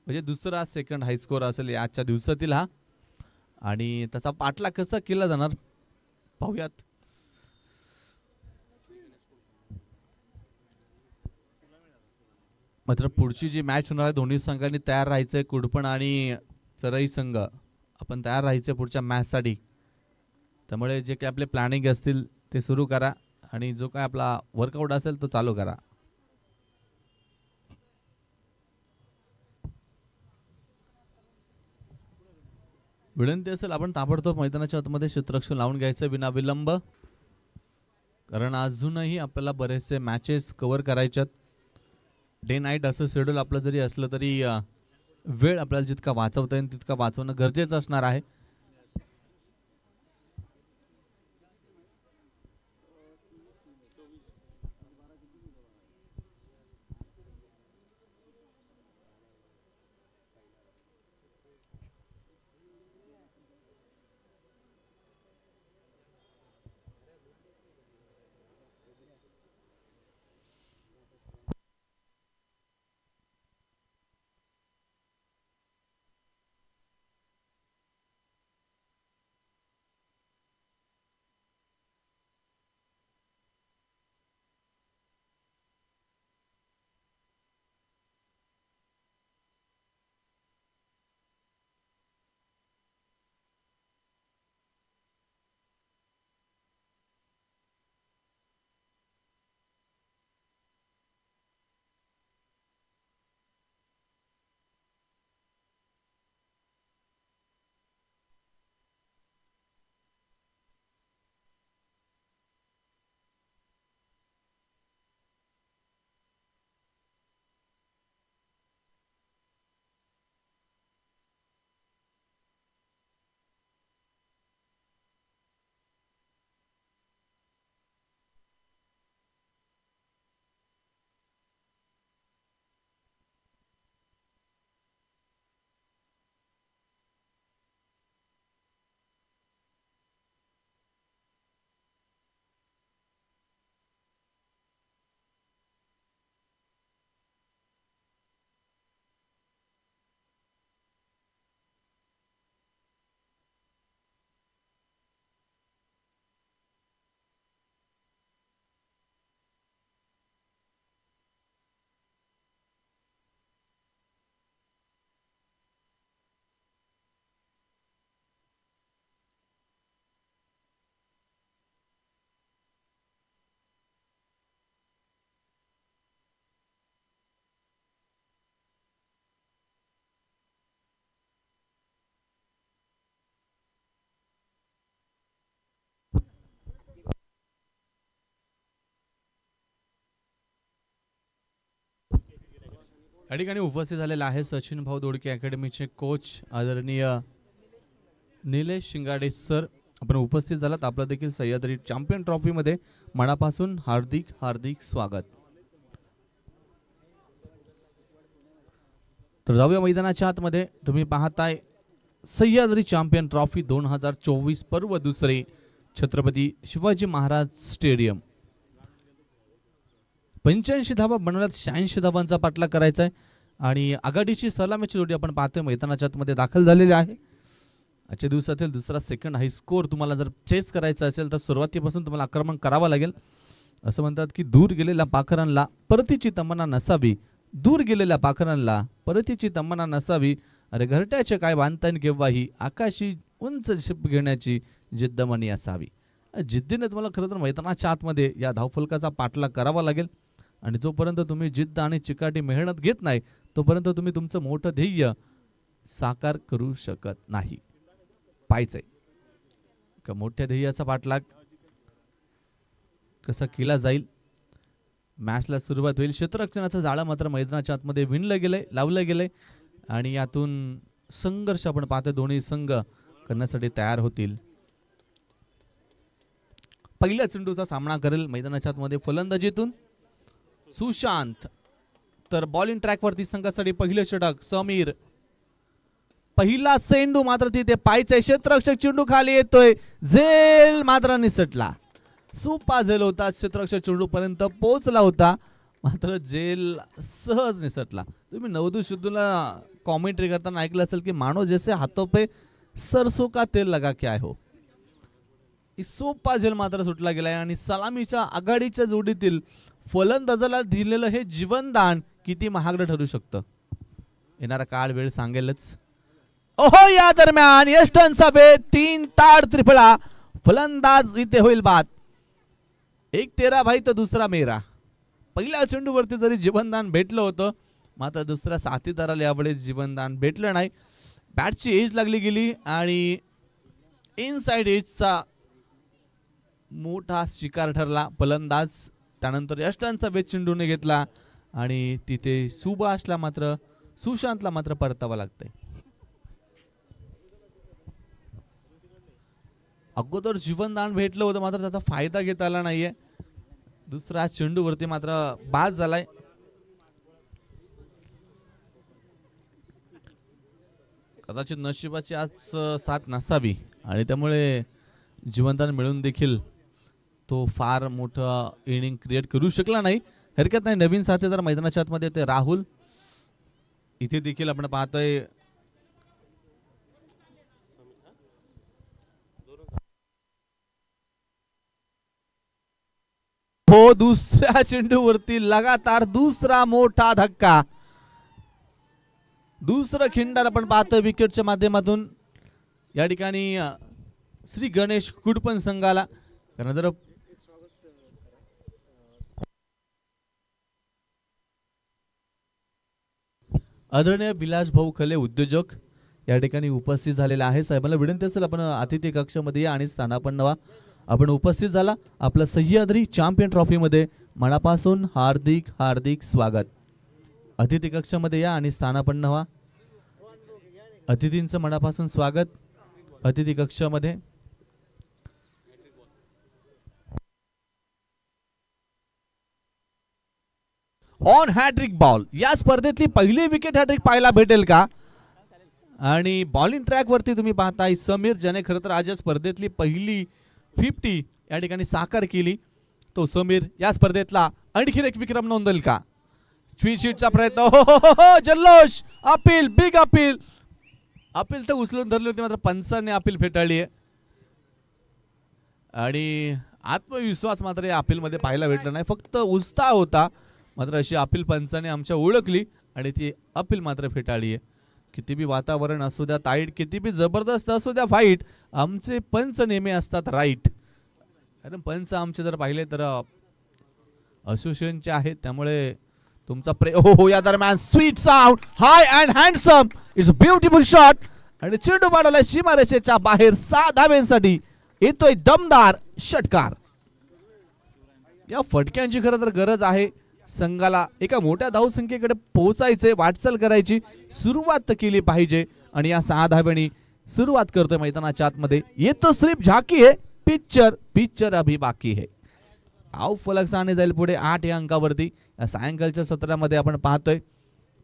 Speaker 1: म्हणजे दुसरा सेकंड हाय स्कोर असेल आजच्या दिवसातील हा. आणि त्याचा पाठलाग कसा केला जाणार पाहूयात. मात्र पुढची जी मॅच होणार आहे दोन्ही संघांनी तयार राहायचंय. कुडपण आणि चरई संघ आपण तयार राहायचंय पुढच्या मॅच साठी. त्यामुळे जे काही आपले प्लॅनिंग असतील ते सुरू करा आणि जो काय आपला वर्कआउट असेल तो चालू करा. विनंती असेल आपण ताबडतोब मैदानाच्या आतमध्ये क्षेत्ररक्षण लावून घ्यायचं विना विलंब, कारण अजूनही आपल्याला बरेचसे मॅचेस कव्हर करायच्यात. डे नाईट असं शेड्यूल आपलं जरी असलं तरी वेळ आपल्याला जितका वाचवता येईल तितका वाचवणं गरजेचं असणार आहे. या ठिकाणी उपस्थित झालेला आहे सचिन भाऊ दोडके अकॅडमीचे कोच आदरणीय निलेश शिंगाडे सर. आपण उपस्थित झालात. आपलं देखील सह्याद्री चॅम्पियन ट्रॉफी मध्ये मनापासून हार्दिक हार्दिक स्वागत. तर जाऊया मैदानाच्या आतमध्ये. तुम्ही पाहताय सह्याद्री चॅम्पियन ट्रॉफी 2024 पर्व दुसरे, छत्रपती शिवाजी महाराज स्टेडियम. 85 धावा बनवल्यात, 86 धावांचा पाठलाग करायचा आहे आणि आघाडीची सलामीची जोडी आपण पाहतोय मैदानाच्या आतमध्ये दाखल झालेली आहे. आजच्या दिवसातील दुसरा सेकंड हाय स्कोर तुम्हाला जर चेस करायचा असेल तर सुरुवातीपासून तुम्हाला आक्रमण करावं लागेल. असं म्हणतात की दूर गेलेल्या पाखरांना परतीची तमन्ना नसावी, दूर गेलेल्या पाखरांना परतीची तमन्ना नसावी. अरे घरट्याचे काय बांधतान केव्हाही, आकाशी उंच झेप घेण्याची जिद्द मनी असावी. जिद्दीने तुम्हाला खरं तर मैदानाच्या आतमध्ये या धावफलकाचा पाठलाग करावा लागेल आणि जोपर्यंत तुम्ही जिद्द आणि चिकाटी मेहनत घेत नाही तोपर्यंत तुम्ही तुमचं मोठं ध्येय साकार करू शकत नाही. पाहायचंय का मोठ्या ध्येयाचा पाठलाग कसा केला जाईल. मॅचला सुरुवात होईल. क्षेत्ररक्षणाचं जाळं मात्र मैदानाच्या आतमध्ये विणलं गेलंय, लावलं गेलंय आणि यातून संघर्ष आपण पाहतो. दोन्ही संघ करण्यासाठी तयार होतील. पहिल्या चेंडूचा सामना करेल मैदानाच्या आतमध्ये फलंदाजीतून सुशांत. तर बॉलिंग ट्रॅक वरती संघासाठी पहिले षटक समीर. पहिला चेंडू मात्र तिथे पायचे, क्षेत्ररक्षक चेंडू खाली येतोय, झेल मात्र निसटला. सुपा झेल होता, क्षेत्ररक्षक चेंडू पर्यंत पोहोचला होता मात्र झेल सहज निसटला. तुम्ही नवदू शुद्धूला कॉमेंट्री करताना ऐकलं असेल की मानो जैसे हाथों पे सरसों का तेल लगा के आए हो. सोपा झेल मात्र सुटला गेलाय आणि सलामीच्या आघाडीच्या जोडीतील फलंदाजाला दिलेलं हे जीवनदान किती महागडं ठरू शकतं येणारा काळ वेळ सांगेलच. ओहो, या दरम्यान यष्टनचा वेध 3 ताड त्रिफळा. फलंदाज इथे होईल बाद. एक तेरा भाई तर दुसरा मेरा. पहिल्या चेंडूवरती जरी जीवनदान भेटलं होतं मात्र दुसऱ्या साथीदाराला यावेळेस जीवनदान भेटलं नाही. बॅटची एज लागली गेली आणि इनसाइड एजचा मोठा शिकार ठरला फलंदाज. त्यानंतर यष्टांचा वेध चेंडूने घेतला आणि तिथे सुभाषला मात्र सुशांतला मात्र परतावं लागतंय. अगोदर जीवनदान भेटलं होतं मात्र त्याचा फायदा घेता आला नाहीये. दुसरा चेंडूवरती मात्र बाद झालाय. कदाचित नशिबाची आज साथ नसावी आणि त्यामुळे जीवनदान मिळून देखील तो फार मोठा इनिंग क्रिएट करू शकला नाही. हरकत नाही. नवीन साथीदार मैदानाच्या आतमध्ये ते राहुल. इथे देखील आपण पाहतोय हो दुसऱ्या चेंडूवरती लगातार दुसरा मोठा धक्का. दुसरं खिंडार आपण पाहतोय विकेटच्या माध्यमातून. या ठिकाणी श्री गणेश कुडपण संघाला. त्यानंतर आदरणीय विलास भाऊ खले उद्योजक या ठिकाणी उपस्थित झालेला आहे. साहेबांना विनंती असेल आपण अतिथी कक्षामध्ये या आणि स्थानापन्न व्हा. आपण उपस्थित झाला. आपलं सह्याद्री चॅम्पियन ट्रॉफी मध्ये मनापासून हार्दिक हार्दिक स्वागत. अतिथी कक्षामध्ये या आणि स्थानापन्न व्हा. अतिथींचं मनापासून स्वागत अतिथी कक्षामध्ये. On hattrick ball. या स्पर्धेतली पहिली विकेट हॅट्रिक पाहायला भेटेल का. आणि बॉलिंग ट्रॅक वरती तुम्ही पाहताय समीर, ज्याने खरं तर आज स्पर्धेतली पहिली 50 या ठिकाणी साकार केली. तो समीर या स्पर्धेतला आणखीन एक विक्रम नोंदवेल का. स्वीशीटचा प्रयत्न. हो जल्लोष. Appeal, big appeal. अपील तर उचलून धरली होती मात्र पंचांनी अपील फेटाळली आहे आणि आत्मविश्वास मात्र या अपील मध्ये पाहायला भेटला नाही. फक्त उत्साह होता मात्र अशी अपील पंचांनी आमच्या ओळखली आणि ती अपील मात्र फेटाळली आहे. किती बी वातावरण असू द्या टाईट, किती बी जबरदस्त असू द्या फाईट, आमचे पंच नेहमी असतात राईट. कारण पंच आमचे जर पाहिले तर असोसिएशनचे आहेत त्यामुळे तुमचा हो या दरम्यान sweet sound high and handsome. It's a beautiful shot आणि चेंडू पाडवला सीमारेषेच्या बाहेर. 6 धाब्यांसाठी येतोय दमदार षटकार. या फटक्यांची खरं तर गरज आहे. संघाला एका मोठ्या धावसंख्येकडे पोहोचायचे, वाटचाल करायची सुरुवात केली पाहिजे. आणि या 6 धाब्यांनी सुरुवात करतोय मैदानाच्या आतमध्ये. येतो स्लिप झाकी आहे, पिक्चर अभी बाकी है. आव फलक साने जाईल पुढे 8 या अंकावरती. या सायंकाळच्या सत्रामध्ये आपण पाहतोय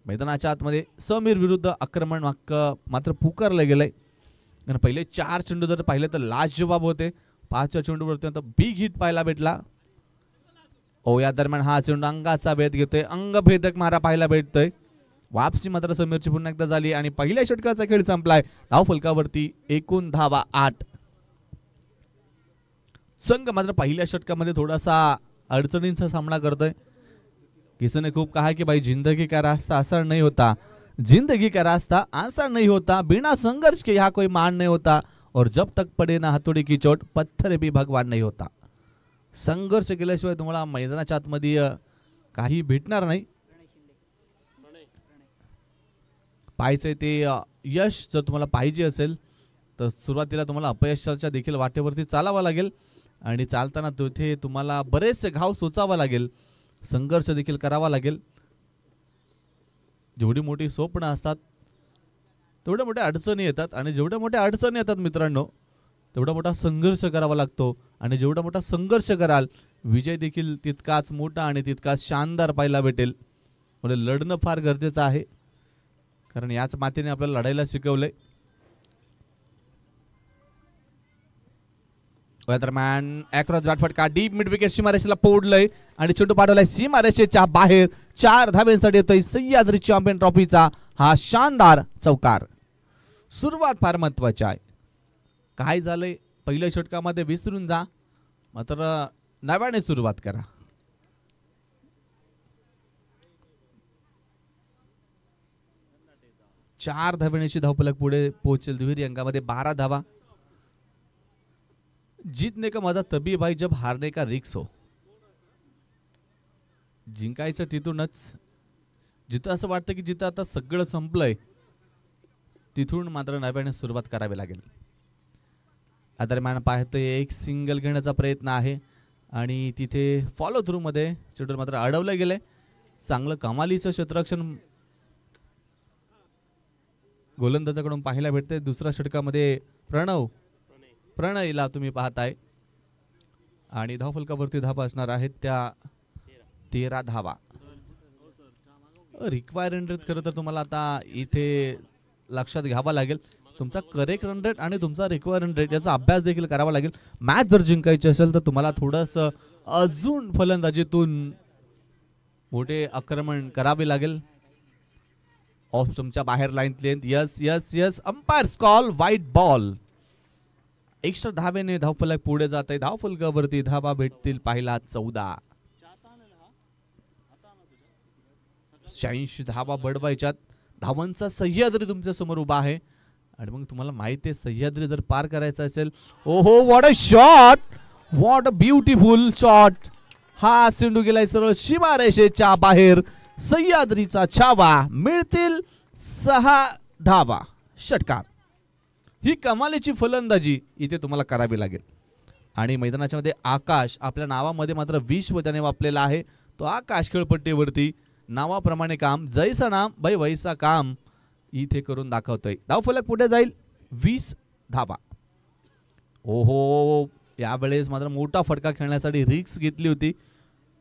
Speaker 1: मैदानाच्या आतमध्ये समीर विरुद्ध आक्रमण मात्र पुकारलं गेलंय. आणि पहिले 4 चेंडू जर पाहिले तर लाजवाब होते. 5व्या चेंडूवरती आता बिग हिट पाहायला भेटला. या दरम्यान हा चेंडू अंगाचा भेद घेतोय, अंगभेदक मारा पाहायला भेटतोय. वापसी मात्र समीरची पुन्हा एकदा झाली आणि पहिल्या षटकाचा खेळ संपलाय. धाव फलकावरती एकूण धावा 8. संघ मात्र पहिल्या षटकामध्ये थोडासा अडचणींचा सामना करतोय. किसी ने खूब कहा कि भाई जिंदगी का रास्ता आसान नहीं होता, जिंदगी का रास्ता आसान नहीं होता, बिना संघर्ष के यहाँ कोई मान नहीं होता, और जब तक पडे ना हथोड़ी की चोट पत्थर भी भगवान नहीं होता. संघर्ष केल्याशिवाय तुम्हाला मैदानाच्या आतमध्ये काही भेटणार नाही. पाहायचंय ते यश जर तुम्हाला पाहिजे असेल तर सुरुवातीला तुम्हाला अपयशाच्या देखील वाटेवरती चालावं लागेल. आणि चालताना तिथे तुम्हाला बरेचसे घाव सोचावा लागेल, संघर्ष देखील करावा लागेल. जेवढी मोठी स्वप्न असतात तेवढ्या मोठ्या अडचणी येतात. आणि जेवढ्या मोठ्या अडचणी येतात मित्रांनो तेवढा मोठा संघर्ष करावा लागतो. आणि जेवढा मोठा संघर्ष कराल विजय देखील तितकाच मोठा आणि तितकाच शानदार पाहायला भेटेल. म्हणजे लढणं फार गरजेचं आहे, कारण याच मातीने आपल्याला लढायला शिकवलंय. दरम्यान ॲक्रॉस जाट फटका डीप मिड विकेट सीमारेषेला पोडलंय आणि चेंडू पाठवलाय सीमारेषेच्या बाहेर. 4 धाब्यांसाठी येतोय सह्याद्री चॅम्पियन ट्रॉफीचा हा शानदार चौकार. सुरुवात फार महत्वाची आहे. काय झालंय पहिल्या षटकामध्ये विसरून जा, मात्र नव्याने सुरुवात करा. चार धाब्यांची धावफलक पुढे पोहोचेल. दुहेरी अंकामध्ये 12 धावा. जीतने का मजा तभी भाई जब हारने का रिक्स हो. जिंकायचं तिथूनच, जिथं असं वाटतं की जिथं आता सगळं संपलंय तिथून मात्र नव्याने सुरुवात करावी लागेल. दरम्यान पाहतोय एक सिंगल घेण्याचा प्रयत्न आहे आणि तिथे फॉलो थ्रू मध्ये चेंडू मात्र अडवलं गेलंय. चांगलं कमालीचं क्षेत्ररक्षण गोलंदाजाकडून पाहायला भेटते. दुसऱ्या षटकामध्ये प्रणयला तुम्ही पाहताय आणि धावफलकावरती धावा असणार आहेत त्या 13 धावा. रिक्वायर रन रेट खरं तर तुम्हाला आता इथे लक्षात घ्यावा लागेल. तुमचा करेक्ट रन रेट आणि तुमचा रिक्वायर रन रेट याचा अभ्यास देखील करावा लागेल. मॅच जर जिंकायची असेल तर तुम्हाला थोडंसं अजून फलंदाजीतून मोठे आक्रमण करावे लागेल. ऑफ तुमच्या बाहेर line length. Yes yes yes umpire's call वाईट बॉल. एक्स्ट्रा धावेने धावफलक पुढे जात आहे. धावफलकावरती धावा भेटतील पाहिला 14. 86 धावा बडवायच्यात. धावांचा सह्याद्री तुमच्या समोर उभा आहे आणि मग तुम्हाला माहिती आहे सह्याद्री जर पार करायचा असेल. ओहो what a shot, what a beautiful shot. हा चेंडू गेलाय सरळ सीमारेषेच्या बाहेर. सह्याद्रीचा छावा. मिळतील 6 धावा. षटकार. ही कमालीची फलंदाजी इथे तुम्हाला करावी लागेल. आणि मैदानाच्या मध्ये आकाश आपल्या नावामध्ये मात्र विश्व त्याने वापरलेला आहे. तो आकाश खेळपट्टीवरती नावाप्रमाणे काम, जैसा नाम भाई वैसा काम इथे करून दाखवतोय. धावफलक पुढे जाईल 20 धावा. ओहो यावेळेस मात्र मोठा फटका खेळण्यासाठी रिक्स घेतली होती,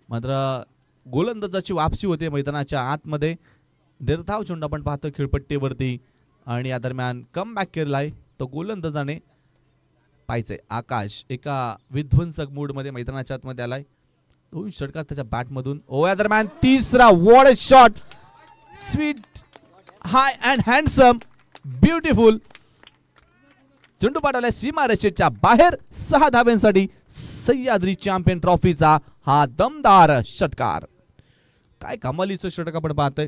Speaker 1: मात्र गोलंदाजाची वापसी होते मैदानाच्या आतमध्ये. निर्धाव चेंडू आपण पाहतो खेळपट्टीवरती आणि या दरम्यान कम बॅक केलाय तो गोलंदाजाने. पाहिजे आकाश एका विध्वंसक मूड मध्ये मैदानाच्या आतमध्ये आलाय. 2 षटकार त्याच्या बॅट मधून. या दरम्यान तिसरा what a shot. Sweet high and handsome beautiful. चेंडू पाठवलाय सीमारेषेच्या बाहेर. 6 धाब्यांसाठी सह्याद्री चॅम्पियन ट्रॉफीचा हा दमदार षटकार. काय कमालीचं षटक आपण पाहतोय.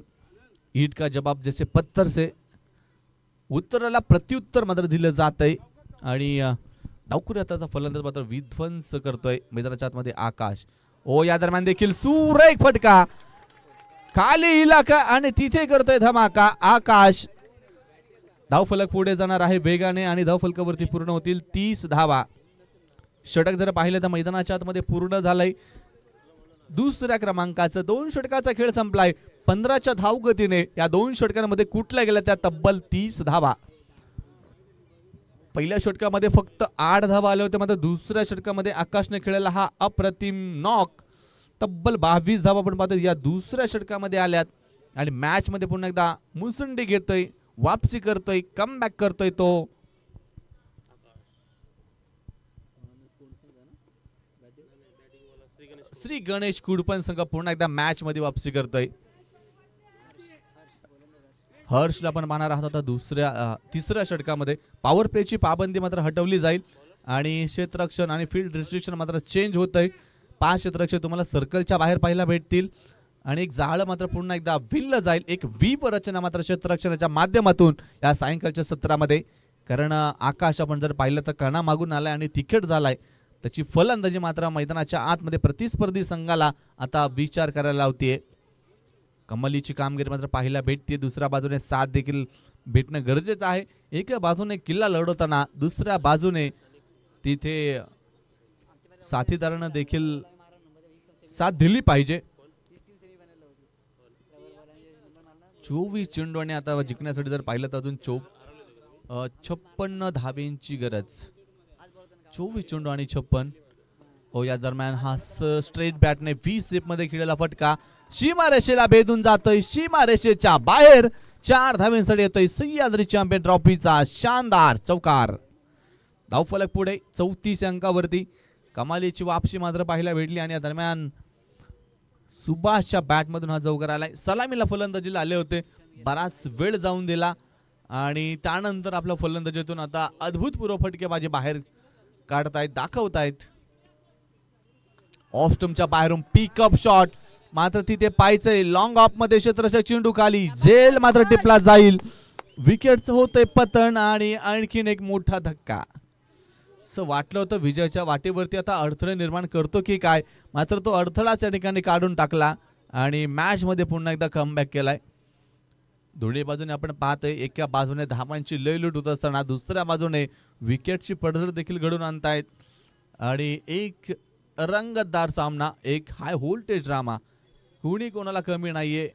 Speaker 1: ईट का जवाब जैसे पत्थर से, उत्तराला प्रत्युत्तर मात्र दिलं जात आहे. आणि डावखुरी हाताचा फलंदाज मात्र विध्वंस करतोय मैदानाच्या आतमध्ये आकाश. या दरम्यान देखील सुरेख फटका. खाली इलाका आणि तिथे करतोय धमाका आकाश. धावफलक पुढे जाणार आहे वेगाने आणि धावफलकावरती पूर्ण होतील 30 धावा. षटक जर पाहिले तर मैदानाच्या आतमध्ये पूर्ण झालंय. दुसऱ्या क्रमांकाचं 2 षटकाचा खेळ संपलाय. 15च्या धावगतीने या 2 षटकांमध्ये कुठल्या गेल्या त्या तब्बल 30 धावा. पहिल्या षटकामध्ये फक्त 8 धावा आले होते, मात्र दुसऱ्या षटकामध्ये आकाशने खेळलेला हा अप्रतिम नॉक तब्बल 22 धावा आपण पाहतो या दुसऱ्या षटकामध्ये आल्यात. आणि मॅच मध्ये पुन्हा एकदा मुसंडी घेतोय, वापसी करतोय, कमबॅक करतोय तो श्री गणेश कुडपण संघ पुन्हा एकदा मॅच मध्ये वापसी करतोय. हर्षला पण पाहणार आहात आता तिसऱ्या षटकामध्ये. पॉवर प्लेची पाबंदी मात्र हटवली जाईल आणि क्षेत्ररक्षण आणि फील्ड रिस्ट्रिक्शन मात्र चेंज होतंय. 5 क्षेत्ररक्षक तुम्हाला सर्कलच्या बाहेर पाहायला भेटतील आणि एक जाळं मात्र पुन्हा एकदा विणलं जाईल. एक व्हीप रचना मात्र क्षेत्ररक्षणाच्या माध्यमातून या सायंकाळच्या सत्रामध्ये. कारण आकाश आपण जर पाहिलं तर कणा मागून आलाय आणि तिखट झालाय. त्याची फलंदाजी मात्र मैदानाच्या आतमध्ये प्रतिस्पर्धी संघाला आता विचार करायला लावतीये. कमलीची कामगिरी मात्र पाहायला भेटते. दुसऱ्या बाजूने साथ देखील भेटणं गरजेचं आहे. एका बाजूने किल्ला लढवताना दुसऱ्या बाजूने तिथे साथीदारांना देखील साथ दिली पाहिजे. 24 चेंडू आणि आता जिंकण्यासाठी जर पाहिलं तर अजून 56 धावेंची गरज. 24 चेंडू आणि 56. या दरम्यान हा स्ट्रेट बॅटने 20 स्टेप मध्ये खेळलेला फटका सीमारेषेला भेदून जातोय. सीमारेषेच्या बाहेर 4 धावेंसाठी येतोय सह्याद्री चॅम्पियन ट्रॉफीचा शानदार चौकार. धावफलक पुढे 34 अंकावरती. कमालीची वापसी मात्र पाहायला भेटली आणि या दरम्यान सुभाषच्या बॅट मधून हा चौकार आलाय. सलामीला फलंदाजीला आले होते, बराच वेळ जाऊन दिला आणि त्यानंतर आपल्या फलंदाजीतून आता अद्भुतपूर्व फटकेबाजी बाहेर काढतायत, दाखवतायत. ऑफ स्टंपच्या बाहेरून पिकअप शॉट मात्र तिथे पाहायचंय. लॉंग ऑफ मध्ये क्षेत्ररक्षक चेंडू खाली, झेल मात्र टिपला जाईल. विकेटचं होतंय पतन आणि आणखीन एक मोठा धक्का. असं वाटलं होतं विजयाच्या वाटेवरती आता अडथळे निर्माण करतो की काय, मात्र तो अडथळाच या ठिकाणी काढून टाकला आणि मॅच मध्ये पुन्हा एकदा कमबॅक केलाय. दोन्ही बाजूने आपण पाहतोय एका बाजूने धावांची लयलूट होत असताना दुसऱ्या बाजूने विकेटची पडझड देखील घडून आणतायत आणि एक रंगतदार सामना, एक हाय व्होल्टेज ड्रामा. कोणी कोणाला कमी नाहीये,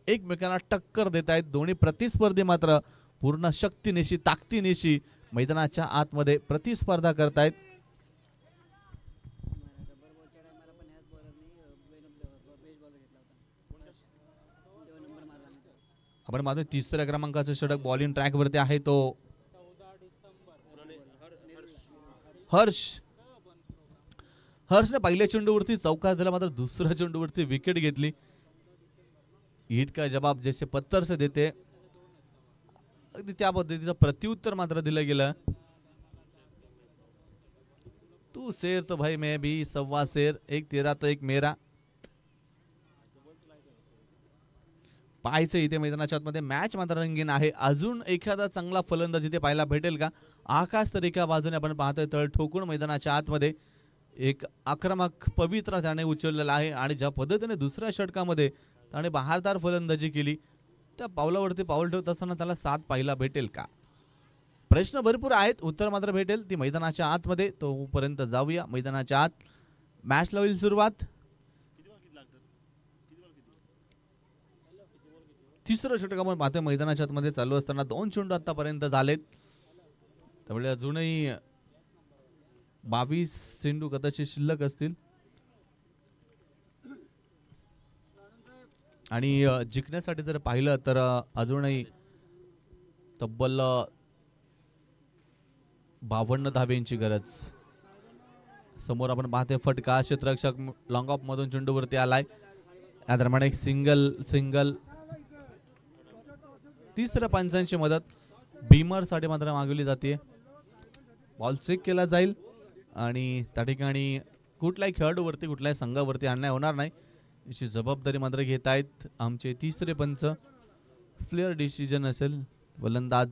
Speaker 1: एकमेकांना टक्कर देत आहेत. दोन्ही प्रतिस्पर्धी मात्र पूर्ण शक्तीनिशी ताकदीनिशी मैदानाच्या आतमध्ये प्रतिस्पर्धा करतायत. आपण मात्र तिसऱ्या क्रमांकाचं षटक बॉलिंग ट्रॅक वरती आहे तो हर्षने पहिल्या चेंडूवरती चौकार दिला, मात्र दुसऱ्या चेंडूवरती विकेट घेतली. ईट का जवाब जैसे पत्थर से देते, अगदी त्या पद्धतीचं प्रत्युत्तर मात्र दिलं गेलं. तू शेर तो भाई मैं भी सव्वा शेर, एक तेरा तो एक मेरा. पाहायचं इथे मैदानाच्या आतमध्ये मॅच मात्र रंगीन आहे. अजून एखादा चांगला फलंदाज इथे पाहायला भेटेल का? आकाश तर एका बाजूने आपण पाहतोय तळ ठोकून मैदानाच्या आतमध्ये एक आक्रमक पवित्र त्याने उचललेला आहे आणि ज्या पद्धतीने दुसऱ्या षटकामध्ये त्याने बहारदार फलंदाजी केली, त्या पावलावरती पाऊल ठेवत असताना त्याला साथ पाहायला भेटेल का? प्रश्न भरपूर आहेत, उत्तर मात्र भेटेल ती मैदानाच्या आतमध्ये. तोपर्यंत जाऊया मैदानाच्या आत. मॅचला होईल सुरुवात. तिसरं षटक आपण पाहतोय मैदानाच्या आतमध्ये चालू असताना 2 चेंडू आतापर्यंत झालेत. त्यामुळे अजूनही 22 चेंडू कदाचित शिल्लक असतील आणि जिंकण्यासाठी जर पाहिलं तर अजूनही तब्बल 52 धावेंची गरज. समोर आपण पाहतोय फटका, क्षेत्ररक्षक लॉंग ऑफ मधून चेंडूवरती आलाय. या दरम्यान एक सिंगल तिसऱ्या पंचांची मदत बीमर साठी मात्र मागवली जाते. बॉल चेक केला जाईल आणि त्या ठिकाणी कुठल्याही खेळाडूवरती कुठल्याही संघावरती अन्याय होणार नाही याची जबाबदारी मात्र घेत आहेत आमचे तिसरे पंच. प्लेयर डिसिजन असेल, फलंदाज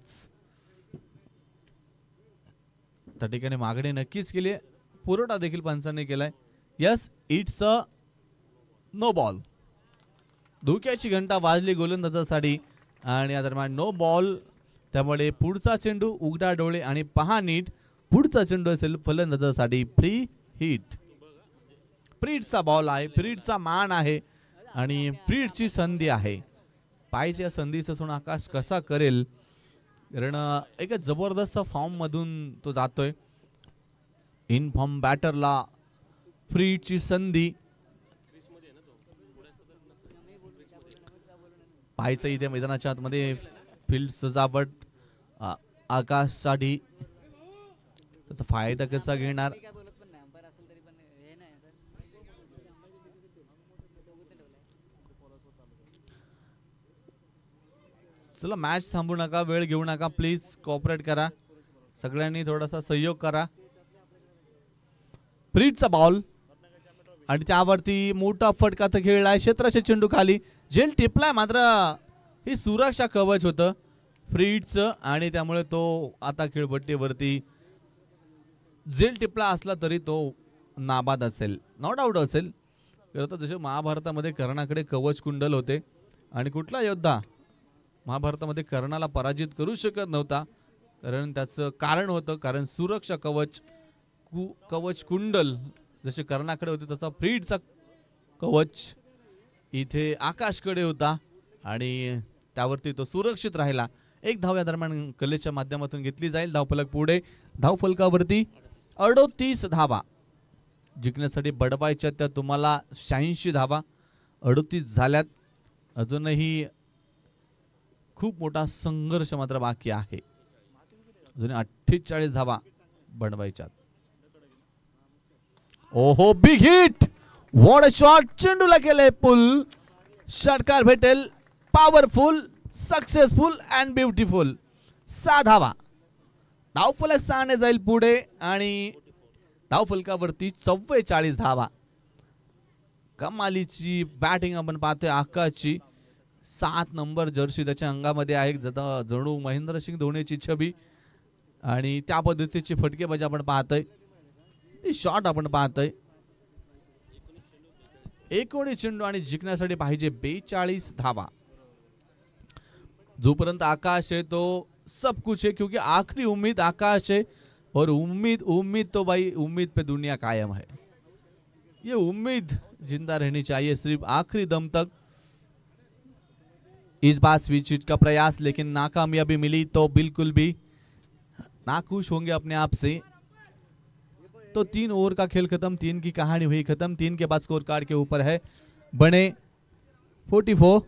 Speaker 1: त्या ठिकाणी मागणी नक्कीच केली आहे, पुरवठा देखील पंचांनी केलाय. Yes, it's a no ball. धोक्याची घंटा वाजली गोलंदाजासाठी आणि या दरम्यान नो बॉल. त्यामुळे पुढचा चेंडू उघडा डोळे आणि पहा नीट. पुढचा चेंडू असेल फलंदाजासाठी फ्री हिट. प्रीडचा बॉल आहे, प्रीडचा मान आहे आणि प्रीडची संधी आहे. पाहिजे या संधीचं सोडून आकाश कसा करेल, कारण एक जबरदस्त फॉर्म मधून तो जातोय. इन फॉर्म बॅटरला प्रीडची संधी. पाहायचं इथे मैदानाच्या आतमध्ये फील्ड सजावट आकाशसाठी त्याचा फायदा कसा घेणार. चला मॅच थांबू नका, वेळ घेऊ नका, प्लीज कोऑपरेट करा, सगळ्यांनी थोडासा सहयोग करा. प्रीडचा बॉल आणि त्यावरती मोठा फटका तर खेळलाय, क्षेत्राचे चेंडू खाली, झेल टिपलाय, मात्र हे सुरक्षा कवच होतं फ्रीडचं आणि त्यामुळे तो आता खेळपट्टीवरती झेल टिपला असला तरी तो नाबाद असेल, नॉट आउट असेल. खरं तर जसे महाभारतामध्ये कर्णाकडे कवच कुंडल होते आणि कुठला योद्धा महाभारतामध्ये कर्णाला पराजित करू शकत नव्हता, कारण त्याचं कारण होतं, कारण सुरक्षा कवच कवच कुंडल जसे कर्णाकडे होते तसा फ्रीडचा कवच इथे आकाशकडे होता आणि त्यावरती तो सुरक्षित राहिला. एक धाव या दरम्यान कलेच्या माध्यमातून घेतली जाईल. धावफलक पुढे, धावफलकावरती 38 धावा जिंकण्यासाठी बडवायच्या त्या तुम्हाला 86 धावा. 38 झाल्यात, अजूनही खूप मोठा संघर्ष मात्र बाकी आहे. अजून 48 धावा बनवायच्यात. ओहो, big hit, what a shot, चेंडूला केले पुल, षटकार भेटेल, पॉवरफुल, सक्सेसफुल अँड ब्युटिफुल. 6 धावा. धावफलक 6 ने जाईल पुढे आणि धावफलकावरती 44 धावा. कमालीची बॅटिंग आपण पाहतोय आकाशची. 7 नंबर जर्सी त्याच्या अंगामध्ये आहे, जणू महेंद्रसिंग धोनीची छबी आणि त्या पद्धतीची फटकेबाजी आपण पाहतोय, शॉट आपण पाहतोय. 19 चेंडू आणि जिंकण्यासाठी पाहिजे 42 धावा. जोपर्यंत आकाश है तो सब कुछ है, क्योंकि आखिरी उम्मीद आकाश है और उम्मीद तो भाई उम्मीद पे दुनिया कायम है. ये उम्मीद जिंदा रहनी चाहिए सिर्फ आखिरी दम तक. इस बार स्विच का प्रयास, लेकिन नाकामयाबी मिली तो बिल्कुल भी नाखुश होंगे अपने आप से. तो 3 ओवर का खेल खत्म, 3 की कहानी हुई खत्म. 3 के बाद स्कोर कार्ड के ऊपर है बने 44.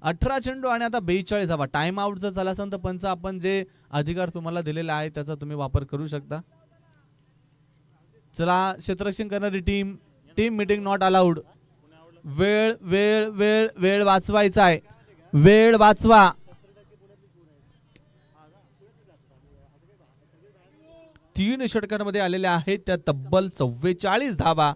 Speaker 1: 18 चेंडू आणि आता 42 धावा. टाइम आउट जर झाला असेल तर पंच आपण जे अधिकार तुम्हाला दिलेला आहे त्याचा तुम्ही वापर करू शकता. चला, क्षेत्ररक्षण करणारी टीम मीटिंग नॉट अलाउड. वेळ वेळ वेळ वेळ वाचवायचा आहे, वेळ वाचवा. 3 षटकांमध्ये आलेल्या आहेत त्या तब्बल 44 धावा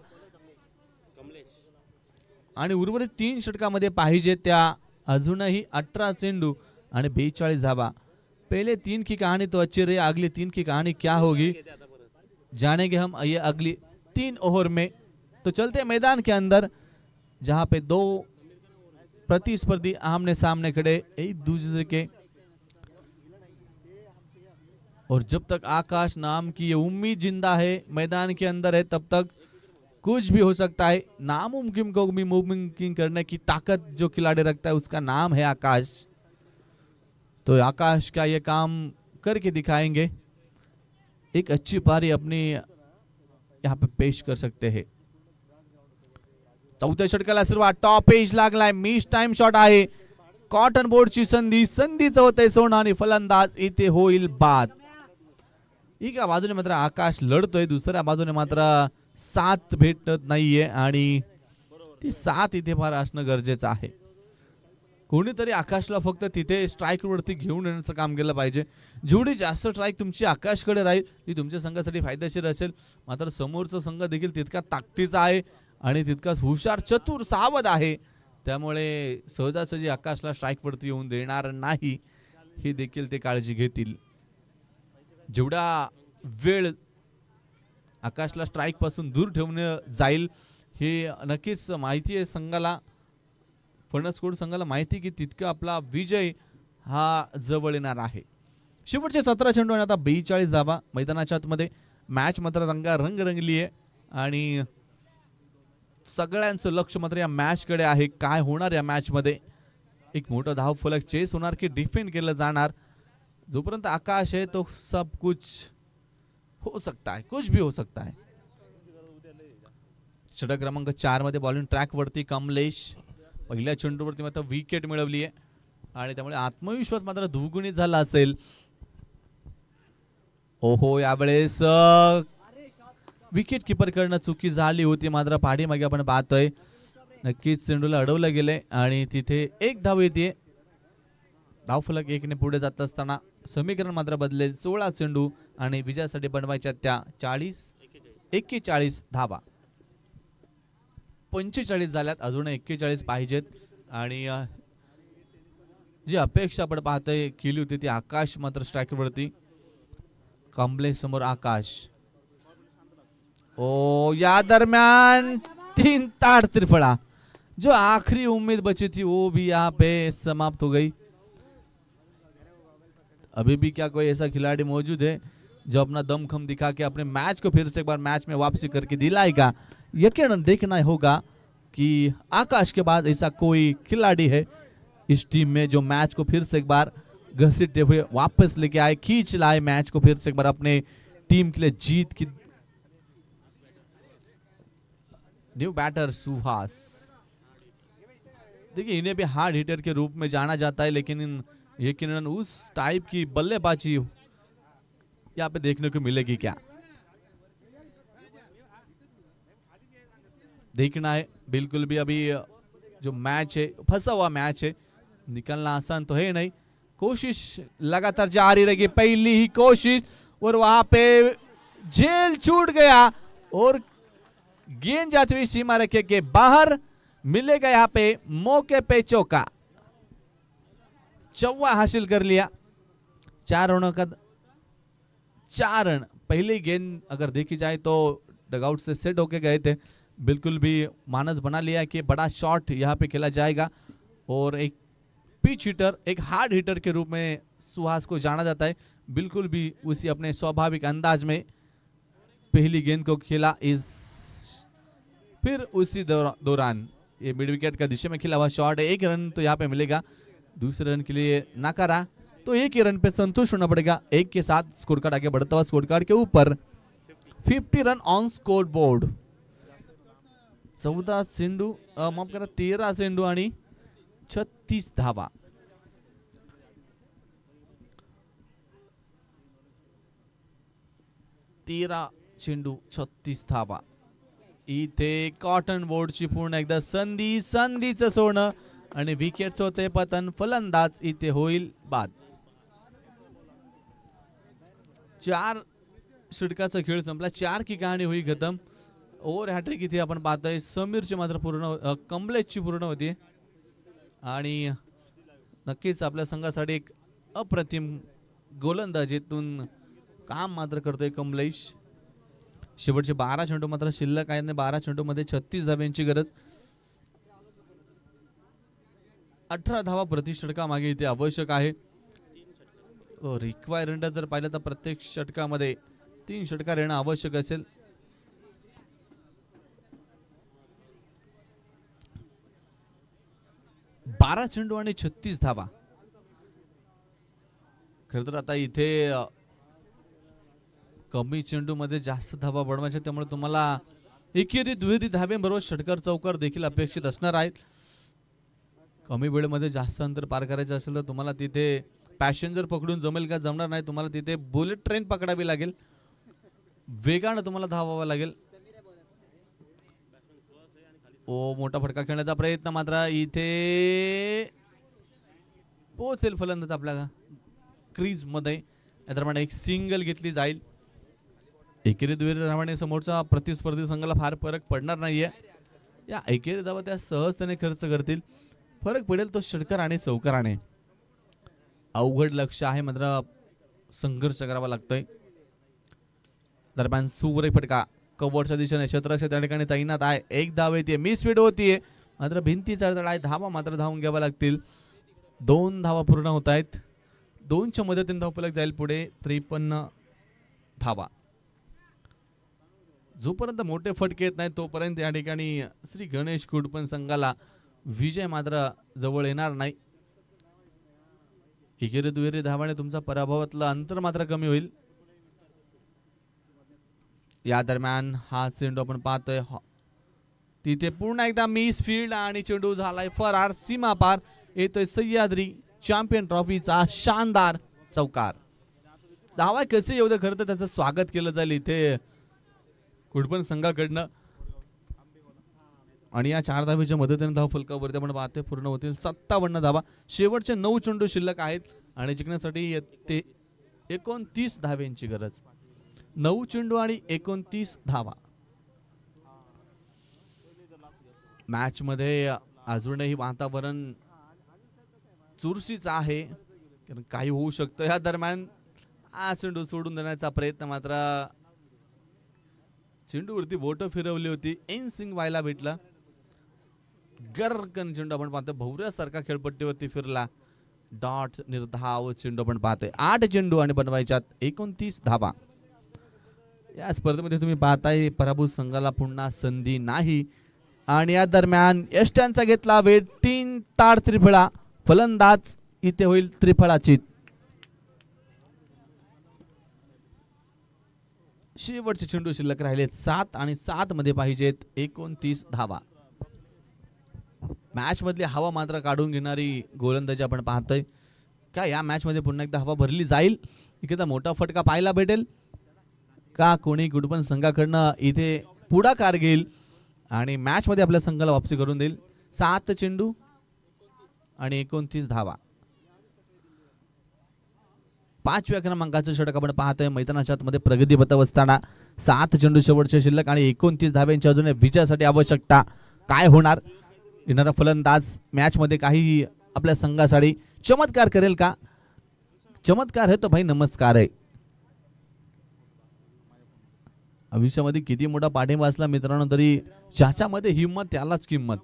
Speaker 1: आणि उर्वरित 3 षटकामध्ये पाहिजे त्या अजूनही 18 चेंडू आणि 42 धावा. पहले 3 की कहानी तो अच्छी रही, अगली 3 की कहानी क्या होगी जानेंगे हम ये अगली 3 ओवर में. तो चलते मैदान के अंदर जहां पे 2 प्रतिस्पर्धी आमने सामने खड़े एक दूसरे के, और जब तक आकाश नाम की ये उम्मीद जिंदा है मैदान के अंदर है तब तक कुछ भी हो सकता है. नामुमकिन को भी मुमकिन करने की ताकत जो खिलाड़ी रखता है उसका नाम है आकाश. तो आकाश का ये काम करके दिखाएंगे. एक अच्छी पारी अपनी यहाँ पे पेश कर सकते हैं. 4थ्या षटकाला सुरुवात, टॉप एज लागलाय, मिस टाइम शॉट आहे, कॉटन बोर्डची संधीचं होतंय सोनं आणि फलंदाज इथे होईल बाद. एका बाजूने मात्र आकाश लढतोय, दुसऱ्या बाजूने मात्र साथ भेटत नाहीये आणि ती साथ इथे फार असणं गरजेचं आहे. कोणीतरी आकाशला फक्त तिथे स्ट्राइक वरती घेऊन येण्याचं काम केलं पाहिजे. जेवढी जास्त स्ट्राइक तुमची आकाशकडे राहील ती तुमच्या संघासाठी फायदेशीर असेल. मात्र समोरचा संघ देखील तितका ताकदीचा आहे आणि तितकाच हुशार, चतुर, सावध आहे. त्यामुळे सहजासहजी आकाशला स्ट्राइक वरती येऊन देणार नाही, ही देखील ते काळजी घेतील. जेवढा वेळ आकाशला स्ट्राइक पासून दूर ठेवणे जाईल हे नक्कीच माहिती आहे संघाला, फणसकोड संघाला माहिती की तितका आपला विजय हा जवळ येणार आहे. शेवटचे 17 चेंडू आणि आता 42 धावा. मैदानाच्या आतमध्ये मॅच मात्र रंगारंग रंगली आहे आणि सगळ्यांचं लक्ष मात्र या मॅच कडे आहे. काय होणार या मॅच मध्ये? एक मोठा धाव फलक चेस होणार की डिफेंड केलं जाणार? जोपर्यंत आकाश आहे तो सब कुछ हो सकता है, कुछ भी हो सकता है. षटक क्रमांक 4 मध्ये बॉलिंग ट्रॅक वरती कमलेश. पहिल्या चेंडूवरती मात्र विकेट मिळवली आहे आणि त्यामुळे आत्मविश्वास मात्र दुगुणित झाला असेल. ओहो, यावेळेस विकेट किपर कडनं चुकी झाली होती. मात्र पाठीमागे आपण पाहतोय नक्कीच चेंडूला अडवलं गेले आणि तिथे एक धाव येते. धावफलक 1 ने पुढे जात असताना समीकरण मात्र बदलेल. 16 चेंडू आणि विजयासाठी बनवायच्या त्या 41 धावा. 45 झाल्यात, अजून 41 पाहिजेत आणि जी अपेक्षा आपण पाहतोय केली होती ती आकाश मात्र स्ट्रायकर वरती. कमलेश समोर आकाश. ओ, या दरम्यान 3 ताड़ त्रिफला. जो आखिरी उम्मीद बची थी वो भी यहाँ पे समाप्त हो गई. अभी भी क्या कोई ऐसा खिलाड़ी मौजूद है जो अपना दमखम दिखा के अपने मैच को फिर से एक बार मैच में वापसी करके दिलाएगा? यकीनन देखना होगा कि आकाश के बाद ऐसा कोई खिलाड़ी है इस टीम में जो मैच को फिर से एक बार घसीटते हुए वापस लेके आए, खींच लाए मैच को फिर से एक बार अपने टीम के लिए जीत की. New batter Suhas. देखिए, इन्हें भी हार्ड हिटर के रूप में जाना जाता है, लेकिन यकीनन उस टाइप की बल्लेबाजी यहाँ पे देखने को मिलेगी क्या? देखना है. बिल्कुल भी अभी जो मैच है फंसा हुआ मैच है, निकलना आसान तो है नहीं. कोशिश लगातार जारी रहेगी. पहली ही कोशिश और वहां पे जेल छूट गया और गेंद जाती हुई सीमा रेखे के बाहर. मिलेगा यहाँ पे मौके पे चौका. चौवा हासिल कर लिया. 4 रनों का 4 रन. पहली गेंद अगर देखी जाए तो डगआउट से सेट होके गए थे. बिल्कुल भी मानस बना लिया कि बड़ा शॉट यहाँ पे खेला जाएगा और एक पिच हिटर, एक हार्ड हिटर के रूप में सुहास को जाना जाता है. बिल्कुल भी उसी अपने स्वाभाविक अंदाज में पहली गेंद को खेला. इस फिर उसी दौरान ये मिड विकेट का दिशा में खेला हुआ शॉट है. 1 रन तो यहाँ पे मिलेगा. दूसरे रन के लिए नकारा तो 1 ही रन पे संतुष्ट होना पड़ेगा. 1 के साथ स्कोर कार्ड आगे बढ़ता हुआ स्कोर कार्ड के ऊपर 50 रन ऑन स्कोर बोर्ड. 14 चेंडू माफ करा 13 चेंडू आणि 36 धावा. तेरा चेंडू 36 धावा. इथे कॉटन बोर्डची पूर्ण एकदा संधीचं सोनं आणि विकेट होते पतन. फलंदाज इथे होईल बाद. 4 षटकाचा खेळ संपला. 4 की कहाणी हुई खतम. ओव्हर हॅट्रिक इथे आपण पाहतोय समीरची मात्र पूर्ण, कमलेशची पूर्ण होती आणि नक्कीच आपल्या संघासाठी एक अप्रतिम गोलंदाजीतून काम मात्र करतोय कमलेश. शेवटचे 12 चेंडू मात्र शिल्लक आहेत. 12 चेंडू मध्ये 36 धाव्यांची गरज. 18 धावा प्रति षटका मागे इथे आवश्यक आहे. रिक्वायरमेंट जर पाहिलं तर प्रत्येक षटकामध्ये 3 षटकार येणं आवश्यक असेल. बारा चेंडू आणि 36 धावा. खरं तर आता इथे कमी चेंडू मध्ये जास्त धावा बनवायच्या, त्यामुळे तुम्हाला एकेरी दुहेरी धाव्यांबरोबर षटकार चौकार देखील अपेक्षित असणार आहेत. कमी वेळेमध्ये जास्त अंतर पार करायचं असेल तर तुम्हाला तिथे पॅसेंजर पकडून जमेल का? जमणार नाही. तुम्हाला तिथे बुलेट ट्रेन पकडावी लागेल. वेगानं तुम्हाला धावावं लागेल. ओ, मोठा फटका खेळण्याचा प्रयत्न मात्र इथे पोहोचेल फलंदाज आपल्या क्रीज मध्ये. याप्रमाणे एक सिंगल घेतली जाईल. एकेरी दुहेरी धावाने समोरचा प्रतिस्पर्धी संघाला फार फरक पडणार नाहीये. या एकेरी धावा त्या सहजतेने खर्च करतील. फरक पडेल तो षटकार आणि चौकाराने. अवघड लक्ष आहे, मात्र संघर्ष करावा लागतोय. दरम्यान सुवर फटका कव्हरच्या दिशेने क्षेत्ररक्षक त्या ठिकाणी तैनात आहे. एक धाव येते, मिस फीड होतीये, मात्र भिंतीचा अडथळा आहे. धावा मात्र धावून घ्यावा लागतील. 2 धावा पूर्ण होत आहेत. 2च्या मदतीने धावफलक जाईल पुढे 53 धावा. जोपर्यंत मोठे फटके येत नाही तोपर्यंत या ठिकाणी श्री गणेश कुडपण संघाला विजय मात्र जवळ येणार नाही. एकेरी दुहेरी धावाने तुमचा पराभवातलं अंतर मात्र कमी होईल. या दरम्यान हा चेंडू आपण पाहतोय तिथे पुन्हा एकदा मिस फील्ड आणि चेंडू झालाय फरार. सीमा पार येतोय सह्याद्री चॅम्पियन ट्रॉफीचा शानदार चौकार. धावा कसे येऊ दे खरं तर त्याचं स्वागत केलं जाईल इथे कुडपण संघाकडनं. आणि या 4 धावेच्या मदतीने धाव फलकावरती आपण पाहतोय पूर्ण होतील 57 धावा. शेवटचे 9 चेंडू शिल्लक आहेत आणि जिंकण्यासाठी ते 29 धाव्यांची गरज. 9 चेंडू आणि 29 धावा. मॅच मध्ये अजूनही वातावरण चुरशीच आहे कारण काही होऊ शकतं. या दरम्यान हा चेंडू सोडून देण्याचा प्रयत्न मात्र चेंडूवरती बोट फिरवली होती इन स्विंग व्हायला भेटला. गरकन चेंडू आपण पाहतोय भोवऱ्यासारखा खेळपट्टीवरती फिरला. डॉट निर्धाव चेंडू आपण पाहतोय 8 चेंडू आणि बनवायच्यात 29 धावा. या स्पर्धेमध्ये तुम्ही पाहताय पराभूत संघाला पुन्हा संधी नाही. आणि या दरम्यान यष्ट्यांचा घेतला वेळ 3 ताड त्रिफळा. फलंदाज इथे होईल त्रिफळाची. शेवटचे चेंडू शिल्लक राहिलेत 7 आणि 7 मध्ये पाहिजेत 29 धावा. मॅच मधली हवा मात्र काढून घेणारी गोलंदाजी आपण पाहतोय. का या मॅच मध्ये पुन्हा एकदा हवा भरली जाईल. एखादा मोठा फटका पाहायला भेटेल का कोणी कुडपण संघाकडनं इथे पुढाकार घेईल आणि मॅच मध्ये आपल्या संघाला वापसी करून देईल. 7 चेंडू आणि 29 धावा. 5व्या क्रमांकाचं षटक आपण पाहतोय मैदानाच्या आतमध्ये प्रगती पथावर असताना. 7 चेंडू शेवटचे शिल्लक आणि 29 धाव्यांची अजून विजयासाठी आवश्यकता. काय होणार. येणारा फलंदाज मॅच मध्ये काही आपल्या संघासाठी चमत्कार करेल का. चमत्कार है तो भाई नमस्कार आहे. आयुष्यामध्ये किती मोठा पाठिंबा असला मित्रांनो तरी ज्याच्यामध्ये हिंमत त्यालाच किंमत.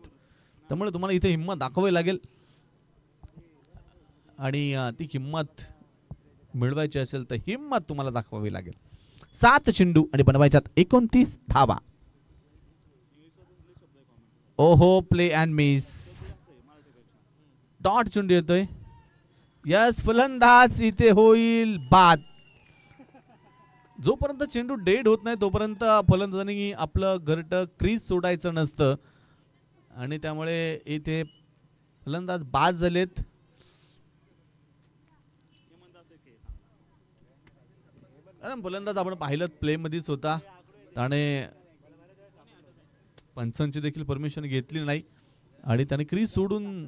Speaker 1: त्यामुळे तुम्हाला इथे हिंमत दाखवावी लागेल आणि ती किंमत मिळवायची असेल तर हिंमत तुम्हाला दाखवावी लागेल. 7 चेंडू आणि बनवायच्यात 29 धावा. ओहो प्ले अँड मिस. डॉट चेंडू येतोय. यस फलंदाज इथे होईल बाद. जोपर्यंत चेंडू डेड होत नाही तोपर्यंत फलंदाजांनी आपलं घरट क्रीज सोडायचं नसतं आणि त्यामुळे इथे फलंदाज बाद झालेत. कारण फलंदाज आपण पाहिलं प्ले मध्येच होता त्याने पंचांची देखील परमिशन घेतली नाही आणि त्याने क्रीज सोडून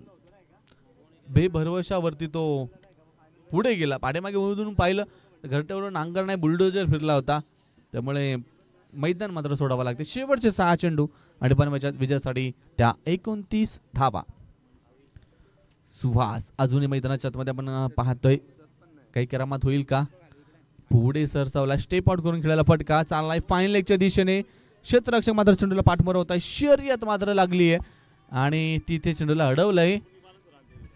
Speaker 1: बेभरवशावरती तो पुढे गेला. पाठीमागे वळून पाहिलं घरट्यावरून नांगर नाही बुलडोजर फिरला होता. त्यामुळे मैदान मात्र सोडावं लागते. शेवटचे 6 चेंडू आणि बनवायच्या विजयासाठी त्या 29 धावा. सुहास अजूनही मैदानाच्या आतमध्ये आपण पाहतोय काही करामात होईल का. पुढे सरसावला स्टेप आउट करून खेळायला फटका चाललाय फाईन लेगच्या दिशेने. क्षेत्ररक्षक मात्र चेंडूला पाठमोर होत आहे. शर्यत मात्र लागली आहे आणि तिथे चेंडूला अडवलंय.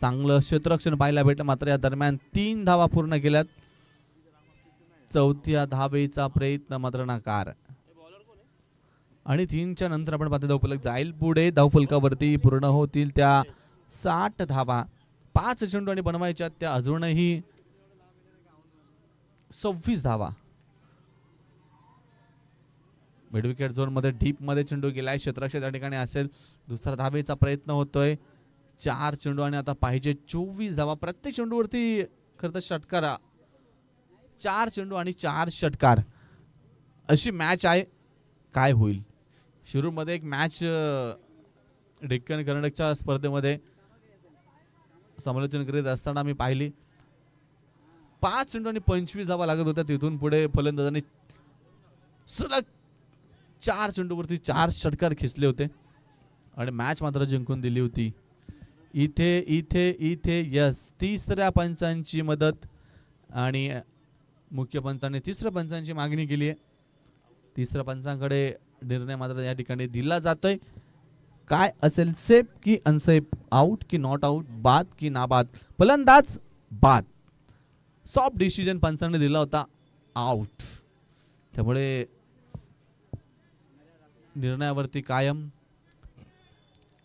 Speaker 1: चांगलं क्षेत्ररक्षण पाहायला भेटलं मात्र या दरम्यान 3 धावा पूर्ण केल्यात. 4थ्या धावेचा प्रयत्न मात्र नाकार आणि 3च्या नंतर आपण पाहतो धावफलक जाईल पुढे. धावफलकावरती पूर्ण होतील त्या 60 धावा. 5 चेंडू आणि बनवायच्या त्या अजूनही 26 धावा. मिड विकेट झोन मध्ये डीप मध्ये चेंडू गेलाय. क्षेत्ररक्षक त्या ठिकाणी असेल. दुसरा धावेचा प्रयत्न होतोय. 4 चेंडू आणि आता पाहिजे 24 धावा. प्रत्येक चेंडूवरती खरं तर षटकार. 4 चेंडू आणि 4 षटकार अशी मॅच आहे. काय होईल. शिरूरमध्ये एक मॅच डेक्कन कर्नाटकच्या स्पर्धेमध्ये समालोचन करीत असताना मी पाहिली. 5 चेंडू आणि 25 धावा लागत होत्या. तिथून पुढे फलंदाजांनी सलग 4 चेंडूवरती 4 षटकार खेचले होते आणि मॅच मात्र जिंकून दिली होती. इथे इथे इथे यस 3ऱ्या पंचांची मदत आणि मुख्य पंचांनी 3ऱ्या पंचांची मागणी केली आहे. 3ऱ्या पंचांकडे निर्णय मात्र या ठिकाणी दिला जातोय. काय असेल, सेफ की अनसेफ, आउट की नॉट आउट, बाद की नाबाद. फलंदाज बाद. सॉफ्ट डिसिजन पंचांनी दिला होता, आउट. त्यामुळे निर्णयावरती कायम.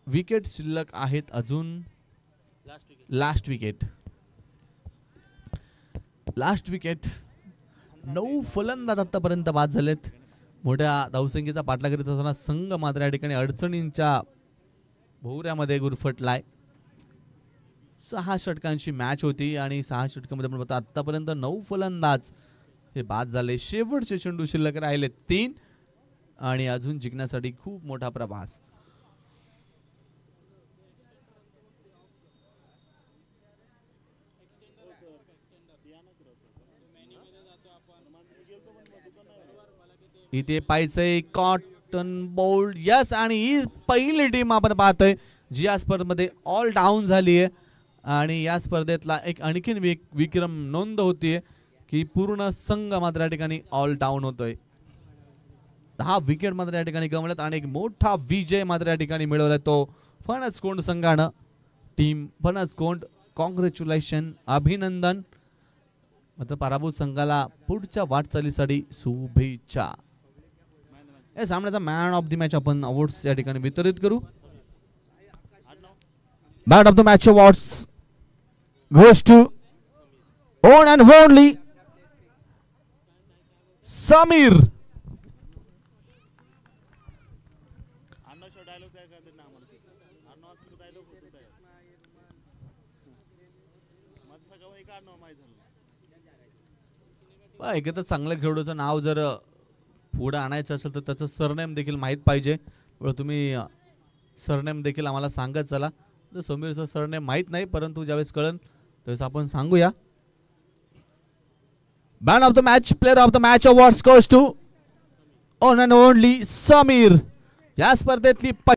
Speaker 1: विकेट शिल्लक आहेत अजून. लास्ट विकेट 9 फलंदाज आतापर्यंत बाद झालेत. मोठ्या धावसंख्येचा पाठला करीत असताना संघ मात्र या ठिकाणी अडचणींच्या भोवऱ्यामध्ये गुरफटलाय. 6 षटकांची मॅच होती आणि 6 षटकांमध्ये आपण बघतो आतापर्यंत 9 फलंदाज हे बाद झाले. शेवटचे चेंडू शिल्लक राहिले 3 आणि अजून जिंकण्यासाठी खूप मोठा प्रवास. इथे पाहिजे कॉटन बोल्ड. यस, आणि ही पहिली टीम आपण पाहतोय जी या स्पर्धेमध्ये ऑल डाऊन झाली आहे आणि या स्पर्धेतला एक आणखीन विक्रम नोंद होतीये की पूर्ण संघ मात्र या ठिकाणी ऑल डाऊन होतोय. 10 विकेट मात्र या ठिकाणी गमवल्यात आणि एक मोठा विजय मात्र या ठिकाणी मिळवलाय तो फणसकोंड संघानं. टीम फणसकोंड, कॉंग्रॅच्युलेशन, अभिनंदन. मात्र पराभूत संघाला पुढच्या वाटचालीसाठी शुभेच्छा. या सामन्याचा मॅन ऑफ द मॅच आपण अवॉर्ड्स या ठिकाणी वितरित करू. Man of the match awards goes to one and only Samir. एखादं चांगल्या खेळाडूचं नाव जर पुढे आणायचं असेल तर त्याचं सरनेम देखील माहीत पाहिजे. तुम्ही सरनेम देखील आम्हाला सांगत चला. तर समीरचं सरनेम माहीत नाही, परंतु ज्यावेळेस कळन त्यावेळेस आपण सांगूया. Man of the match, player of the match awards goes to one and only Samir. या स्पर्धेतली